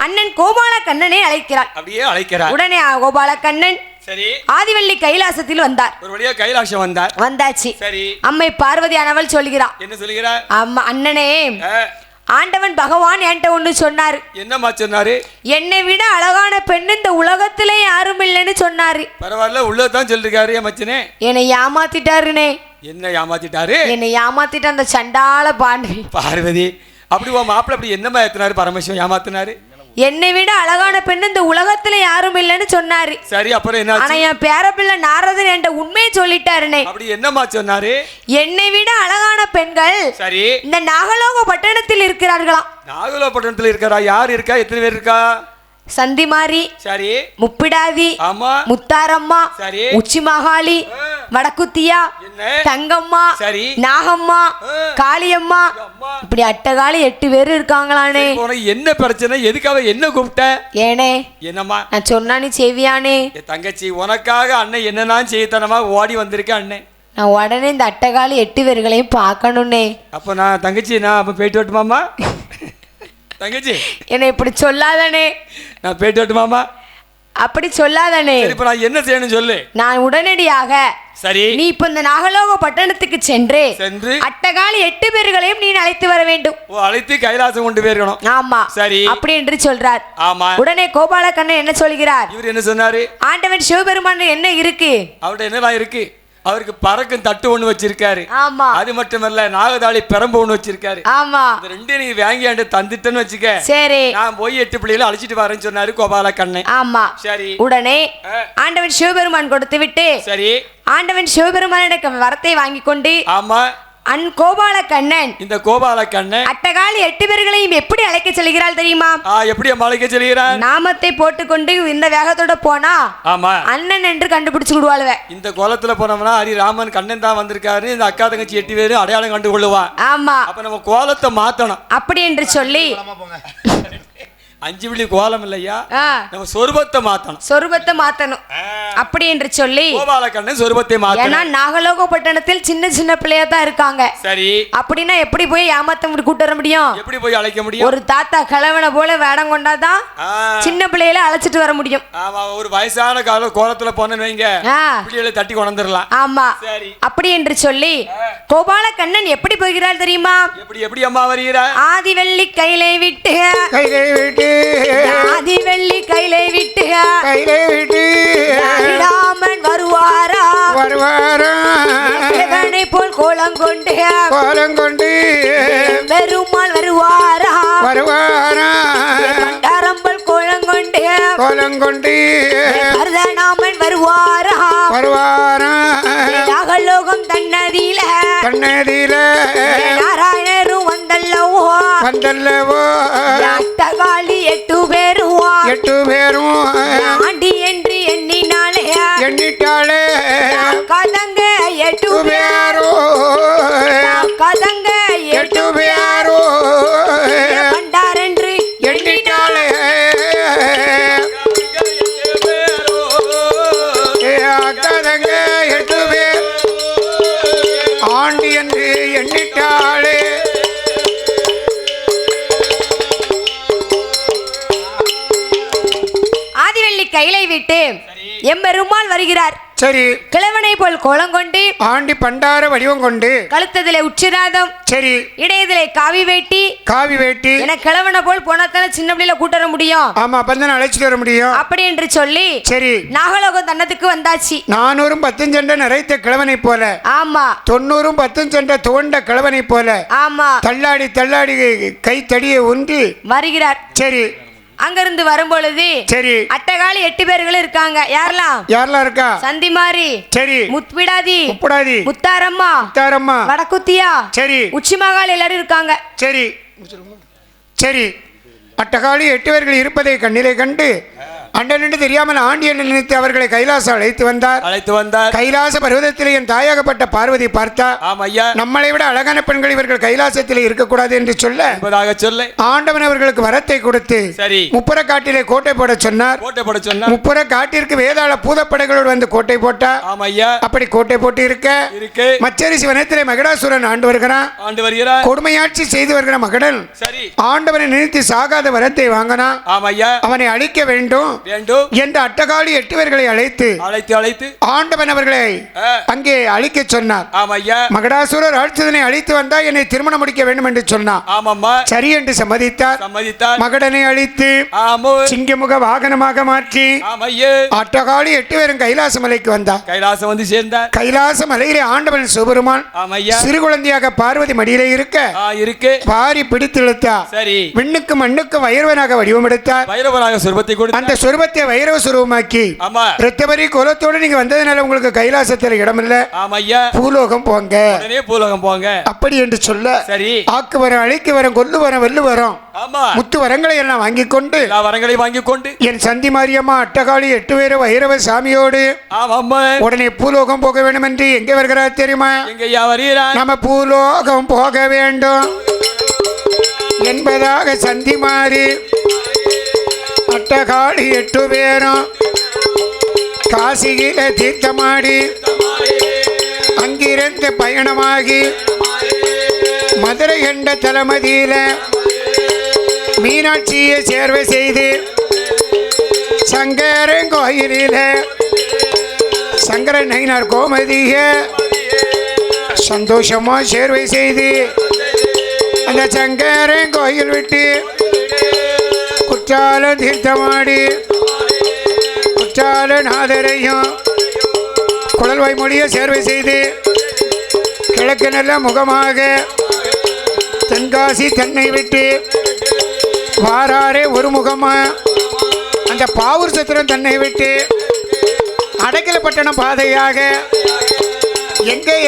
அண்ணன் கோபால கண்ணனை அழைக்கிறார். அப்படியே அழைக்கிறார். உடனே கோபால கண்ணன் சரி ஆதிவள்ளி கைலாசத்தில் வந்தார். ஒரு வழியா கைலாசம் வந்தார். வந்தாச்சு. சரி, அம்மை பார்வதி ஆனவள் சொல்கிறார். என்ன சொல்கிறார்? அம்மா, அண்ணனே, ஆண்டவன் பகவான் என்கிட்ட ஒண்ணு சொன்னாரு. என்னம்மா சொன்னாரு? என்னை விட அழகான பெண் இந்த உலகத்திலே யாரும் இல்லைன்னு சொன்னாரு. பரவாயில்ல, உள்ளதான் சொல்லிருக்காரு. என் மச்சனே என்னை ஏமாத்திட்டாருனே. என்ன ஏமாத்திட்டாரு? என்னை ஏமாத்திட்டு அந்த சண்டால பாண்டி பார்வதி. அப்படி உன் மாப்பிள்ள அப்படி என்னமா ஏத்தினாரு? பரமசிவம் ஏமாத்தினாரு. என்னை விட அழகான பெண் இந்த உலகத்துல யாரும் இல்லைன்னு சொன்னாரு. சரி, அப்புறம் என்ன? ஆனா என் பேரப்பிள்ளை நாரதன் என்கிட்ட உண்மையை சொல்லிட்டாருனே. அப்படி என்னமா சொன்னாரு? என்னை விட அழகான பெண்கள் சரி இந்த நாகலோக பட்டணத்தில் இருக்கிறார்களாம். நாகலோக பட்டணத்தில் இருக்கிறா? யார் இருக்கா? எத்தனை பேர் இருக்கா? சந்திமாரி, சரி, முப்பிடாதி, ஆமா, முத்தாரம்மா, சரி, உச்சி மகாளி, வடக்குத்தியா, தங்கம்மா, சரி, நாகம்மா, காளியம்மா, இப்படி அட்டகாலி 8 பேர் இருக்காங்களானே. என்ன பிரச்சனை? எதுக்காக என்ன கூப்பிட்ட? ஏனே, என்னம்மா நான் சொன்னா நீ செய்வியானே? தங்கச்சி, உனக்காக அண்ணன் என்னதான் செய்யத்தனமா ஓடி வந்திருக்கேன் அண்ணன். நான் உடனே இந்த அட்டகாலி 8 பேர்களையும் பார்க்கணும்னே. அப்ப நான் தங்கச்சி, நான் அப்ப போயிட்டு வரட்டுமாமா? தங்கச்சி, என்னை இப்படி சொல்லாதனே. நான் போயிட்டு வரட்டுமாமா? அப்படி சொல்லாதனே. இப்ப நான் என்ன செய்யணும் சொல்லு. நான் உடனடியாக சரி, நீ இப்ப இந்த நாகலோக பட்டணத்துக்கு சென்று அட்டகாலி 8 பேர்களையும் நீ அழைத்து வர வேண்டும். அழைத்து கைலாசம் கொண்டு போயிருக்கணும். ஆமா, சரி, அப்படி என்று சொல்றார். ஆமா. உடனே கோபால கண்ணன் என்ன சொல்கிறார்? இவர் என்ன சொன்னாரு? ஆண்டவன் சிவபெருமான் என்ன இருக்கு? அவர்கிட்ட என்னலாம் இருக்கு? அவருக்கு பறக்கும் தட்டு ஒண்ணு வச்சிருக்காரு. ஆமா, அது மட்டுமல்ல, நாகதாளி பெரம்பு ஒண்ணு வச்சிருக்காரு. ஆமா, இந்த ரெண்டு நீ வாங்கி தந்துட்டேன்னு வச்சுக்க. சரி, நான் போய் 8 பிள்ளைகளை அழைச்சிட்டு வரேன்னு சொன்னாரு கோபால கண்ணன். ஆமா, சரி. உடனே ஆண்டவன் சிவபெருமான் கொடுத்து விட்டு சரி ஆண்டவன் சிவபெருமானிடம் வரத்தை வாங்கி கொண்டு ஆமா கோபால கண்ணன் இந்த கோபால கண்ணன் அட்டகாலி 8 பேர்களையும் எப்படி அழைக்க செல்கிறாள் தெரியுமா? எப்படி அழைக்க செல்கிறார்? நாமத்தை போட்டுக்கொண்டு இந்த வேகத்தோட போனா ஆமா அண்ணன் என்று கண்டுபிடிச்சு விடுவாளுவ. இந்த கோலத்துல போனோம்னா ஹரிராமன் கண்ணன் தான் வந்திருக்காரு, இந்த அக்கா தங்கச்சி 8 பேரும் அடையாளம் கண்டு கொள்ளுவான். ஆமா, அப்ப நம்ம கோலத்தை மாத்தணும். அப்படி என்று சொல்லி 5 விழி கோலம் இல்லையா, நம்ம சொரூபத்தை மாத்தணும். சொரூபத்தை மாத்தணும். அப்படி என்று சொல்லி கோபால கண்ணன் சொரூபத்தை மாத்தணும். ஏன்னா நாகலோக பட்டணத்தில் சின்ன சின்ன பிள்ளையா தான் இருக்காங்க. சரி, அப்படின்னா எப்படி போய் ஏமாத்த கூட்டு வர முடியும்? எப்படி போய் அழைக்க முடியும்? ஒரு தாத்தா கிழவனை போல வேடம் கொண்டாதான் சின்ன பிள்ளைகளை அழைச்சிட்டு வர முடியும். ஆமா, ஒரு வயசான கோலத்துல போனேன்னு வைங்க, பிள்ளைகளை தட்டி கொண்டுறலாம். ஆமா, அப்படி என்று சொல்லி கோபால கண்ணன் எப்படி போகிறார் தெரியுமா? எப்படி அம்மா வருகிறார்? ஆதிவள்ளி கையிலே விட்டு ஆதிவள்ளி கையிலே விட்டு ராமன் வருவாரா தேவனை போல் கோலம் கொண்டு பெருமாள் வருவாரா பண்டாரம்பல் கோலம் கொண்டு மருதநாமன் வருவாரா நாகலோகம் தன்னதியில நாராயணரும் வந்தல்லவோ அட்டகாலி 8 பேரும் ஆண்டி என்று எண்ணிட்டாளே கதங்க 8 பேரும் பண்டார் என்று எண்ணிட்டாளே கதங்க 8 பேர் ஆண்டி என்று எண்ணிட்டாளே விட்டு எம்பெருமாள் வருகிறார். சரி. கிழவனை போல் கோலம் கொண்டு ஆண்டி பண்டார வடிவம் கொண்டு கழுத்ததிலே உச்சிராதம், சரி, இடையதிலே காவி வேட்டி என கிழவனை போல் போனாத்தானே சின்ன பிள்ளைல கூட்ட வர முடியும். ஆமா, அப்பதான் அழைச்சிட்டு வர முடியும். அப்படி என்று சொல்லி சரி, நாகலோகம் தன்னத்துக்கு வந்தாச்சு. 400 10 சண்டை நிறைத்த கிழவனை போல, ஆமா, 90 10 சண்டை துவண்ட கிழவனை போல, ஆமா, தள்ளாடி தள்ளாடி கை தடியை ஒன்று வருகிறார். சரி, அங்கிருந்து வரும்பொழுது சரி, அட்டகாலி 8 பேர்களும் இருக்காங்க. யாரெல்லாம் இருக்கா? சந்திமாரி, சரி, முத்பிடாதி, முத்தாரம்மா, வடக்குத்தியா, சரி, உச்சிமகால் எல்லாரும் இருக்காங்க. சரி சரி, அட்டகாலி 8 பேர்கள் இருப்பதை கண்ணிலே கண்டு அண்டனின்று தெரியாமல் ஆண்டியன் நினைத்து அவர்களை கைலாசம் அழைத்து வந்தார். கைலாச பர்வதத்திலே என் தாயாகப்பட்ட பார்வதி பார்த்தா, நம்மளை விட அழகான பெண்கள் இவர்கள் கைலாசத்திலே இருக்கக்கூடாது என்று சொல்ல ஆண்டவன் அவர்களுக்கு வரத்தை கொடுத்து முப்புற காட்டிலே கோட்டை போட சொன்னார். முப்புற காட்டிற்கு வேதாள பூதப்படைகளோடு வந்து கோட்டை போட்டா. அப்படி கோட்டை போட்டு இருக்க மச்சரிசி வனத்திலே மகடாசுரன் ஆண்டு வருகிறான். கொடுமையாட்சி செய்து வருகிற மகடன் ஆண்டவனை நினைத்து சாகாத வரத்தை வாங்கினா. அவனை அழிக்க வேண்டும் என்று அட்டகாலி 8 பேர்களை அழைத்து ஆண்டவன் அவர்களை அங்கே அழிக்க சொன்னார். மகடாசுரர் ஆட்சிதனை அழித்து வந்தா என்னை திருமணம் முடிக்க வேண்டும் என்று சொன்னார். சரி என்று சம்மதித்தார். மகடனை அழித்து சிங்கமுக வாகனமாக மாற்றி அட்டகாலி 8 பேரும் கைலாச மலைக்கு வந்தார். கைலாச மலையிலே ஆண்டவன் சிவபெருமான் சிறு குழந்தையாக பார்வதி மடியிலே இருக்க பாரி பிடித்து இழுத்தார். விண்ணுக்கு மண்ணுக்கு வைரவனாக வடிவம் எடுத்தார். அந்த சொருபத்தை வைரவ சுரூபமாக்கி இரத்தபரி கோலத்தோடு நீங்க வந்ததுனால உங்களுக்கு கைலாசத்தில் இடம் இல்ல, பூலோகம் போங்க அப்படி என்று சொல்ல ஆக்கு வரம், அழைக்கு வரம், கொல்லு வரம், வெல்லு வரம், முத்து வரங்களை எல்லாம் வாங்கிக் கொண்டு என் சந்தி மாரியம்மா அட்டகாலி 8 பேர் வைரவ சாமியோடு உடனே பூலோகம் போக வேண்டும் என்று எங்கே வருகிறார் தெரியுமா? நம்ம பூலோகம் போக வேண்டும் என்பதாக சந்தி மாறி அட்டகாலி 8 பேரும் காசியில தீர்த்தமாடி அங்கிருந்து பயணமாகி மதுரை என்ற தலமதியில மீனாட்சியை சேர்வை செய்து சங்கரன் கோயிலில சங்கரன் நயினார் கோமதிய சந்தோஷமா சேர்வை செய்து அந்த சங்கரன் கோயில் விட்டு குற்றால தீர்த்தமாடி குற்றால நாதரையும் குழல்வாய் மொழியை சேர்வை செய்து கிழக்கு நல்ல முகமாக தென்காசி தன்னை விட்டு வாராரே ஒரு முகமா அந்த பாவூர் சத்திரம் தன்னை விட்டு அடைக்கல பட்டணம் பாதையாக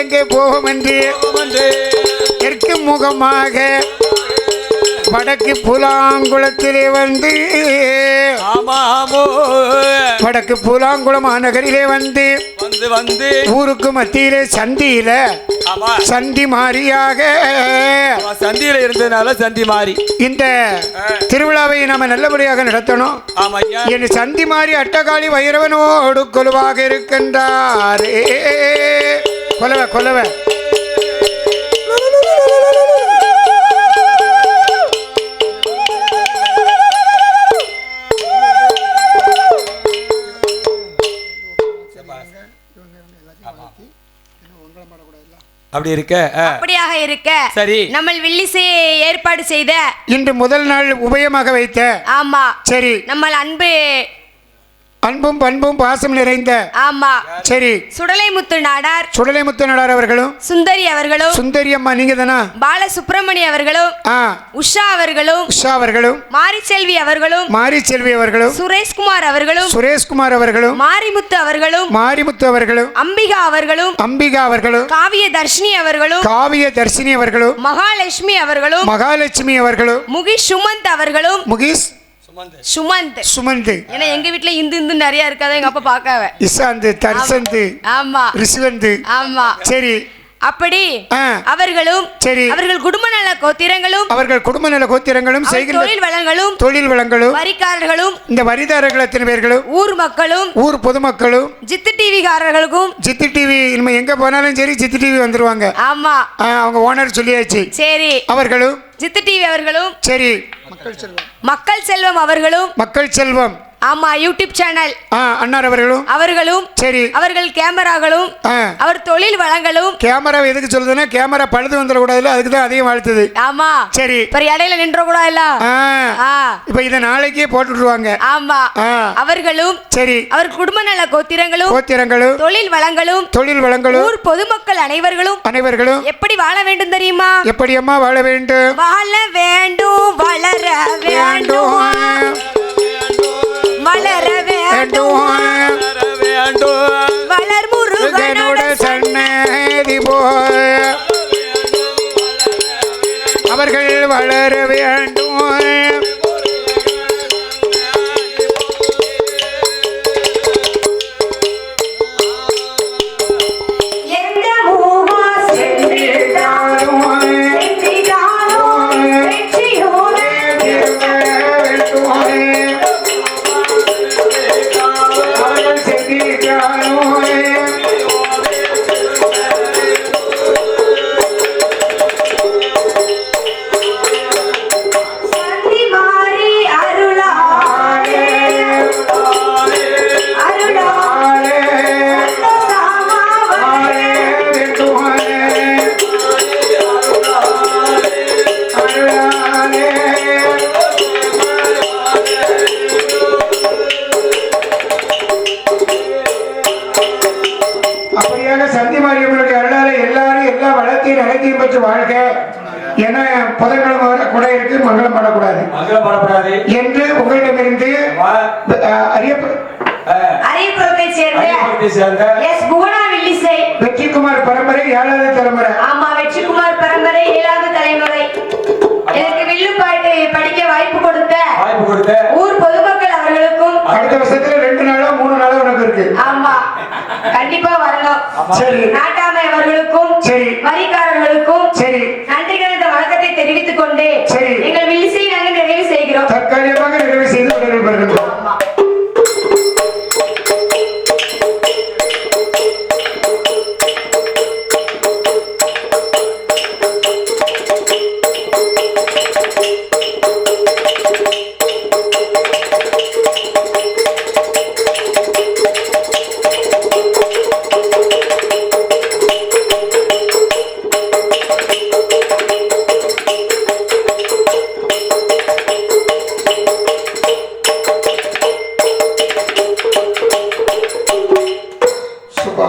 எங்கே போகும் என்று தெற்கு முகமாக வடக்கு புலாங்குளத்திலே வந்து வடக்கு புலாங்குளம் நகரிலே வந்து ஊருக்கு மத்தியிலே சந்தி மாறியாக சந்தியில இருந்ததுனால சந்தி மாறி இந்த திருவிழாவை நாம நல்லபடியாக நடத்தணும். என் சந்தி மாறி அட்டகாலி வைரவனோடு கொலுவாக இருக்கின்றாரே. கொலவ அப்படி இருக்க அப்படியாக இருக்க சரி, நம்ம வில்லிசையை ஏற்பாடு செய்த இன்று முதல் நாள் உபயமாக வைத்த ஆமா சரி நம்ம அன்பும் பண்பும் பாசம் நிறைந்த ஆமா சரி சுடலைமுத்து நாடார் அவர்களும் சுந்தரி அம்மா நீங்க தானா? பாலசுப்ரமணி அவர்களும் உஷா அவர்களும் மாரிச்செல்வி அவர்களும் சுரேஷ்குமார் அவர்களும் மாரிமுத்து அவர்களும் அம்பிகா அவர்களும் காவிய தர்ஷினி அவர்களும் மகாலட்சுமி அவர்களும் முகிஷ் சுமந்த் ஏன்னா எங்க வீட்டுல இந்து நிறைய இருக்காது. எங்க அப்பா பாக்காவ இசாந்து தர்சந்து ஆமா ரிசுவந்து ஆமா சரி அப்படி அவர்களும் சரி அவர்கள் குடும்ப நல கோத்திரங்களும் செய்கின்ற தொழில் வளங்களும் வரிக்காரர்களும் இந்த வரிதாரர்கள் எத்தனை பேர்களும் ஊர் பொதுமக்களும் ஜித்து டிவி இனிமே எங்க போனாலும் சரி ஜித்து டிவி வந்துருவாங்க. ஆமா அவங்க ஓனர் சொல்லியாச்சு. சரி அவர்களும் ஜித்து டிவி அவர்களும் சரி மக்கள் செல்வம் ஆமா யூடியூப் சேனல் அண்ணார் அவர்களும் சரி அவர்கள் கேமராக்களும் அவர் தொழில் வளங்களும். கேமரா எதுக்கு சொல்லுதுன்னா கேமரா பழுது வந்துடக்கூடாதுல, அதுக்கு தான் அதிகம் வாழ்த்துது. ஆமா சரி இப்ப இடையில நின்ற கூட இல்ல. இப்ப இத நாளைக்கே போட்டுடுவாங்க. ஆமா அவர்களும் சரி அவர் குடும்ப நல கோத்திரங்களும் தொழில் வளங்களும் ஊர் பொதுமக்கள் அனைவர்களும் எப்படி வாழ வேண்டும் தெரியுமா? எப்படி அம்மா வாழ வேண்டும்? வாழ வேண்டும் வளர வேண்டும் வளர வேண்டும் வளர் முருகனோட சன்னதி போய் அவர்கள் வளர வேண்டும். வாழ்க என புதன்கிழமை வர கூட இருக்கு. மங்களம் பாடக்கூடாது என்று உங்களிடமிருந்து அரியபுரத்தை சேர்ந்த எஸ் புவனா வில்லிசை வெற்றிக்குமார் பரம்பரை 7வது தலைமுறை. ஆமா வெற்றிக்குமார் பரம்பரை 7வது தலைமுறை. எனக்கு வில்லுப்பாட்டு படிக்க வாய்ப்பு கொடுத்த ஊர் பொதுமக்கள் அவர்களுக்கும் அடுத்த வருஷத்துல 2 நாளோ 3 நாளோ உனக்கு இருக்கு. ஆமா கண்டிப்பா வரணும். சரி நாட்டாமை அவர்களுக்கும் சரி வரிக்காரர்களுக்கும் சரி நன்றி கலந்த வணக்கத்தை தெரிவித்துக் கொண்டு சரி எங்கள் வில்லிசை நாங்கள் நிறைவு செய்கிறோம். தற்காலிகமாக நிறைவு செய்து வருகிறோம். சுபா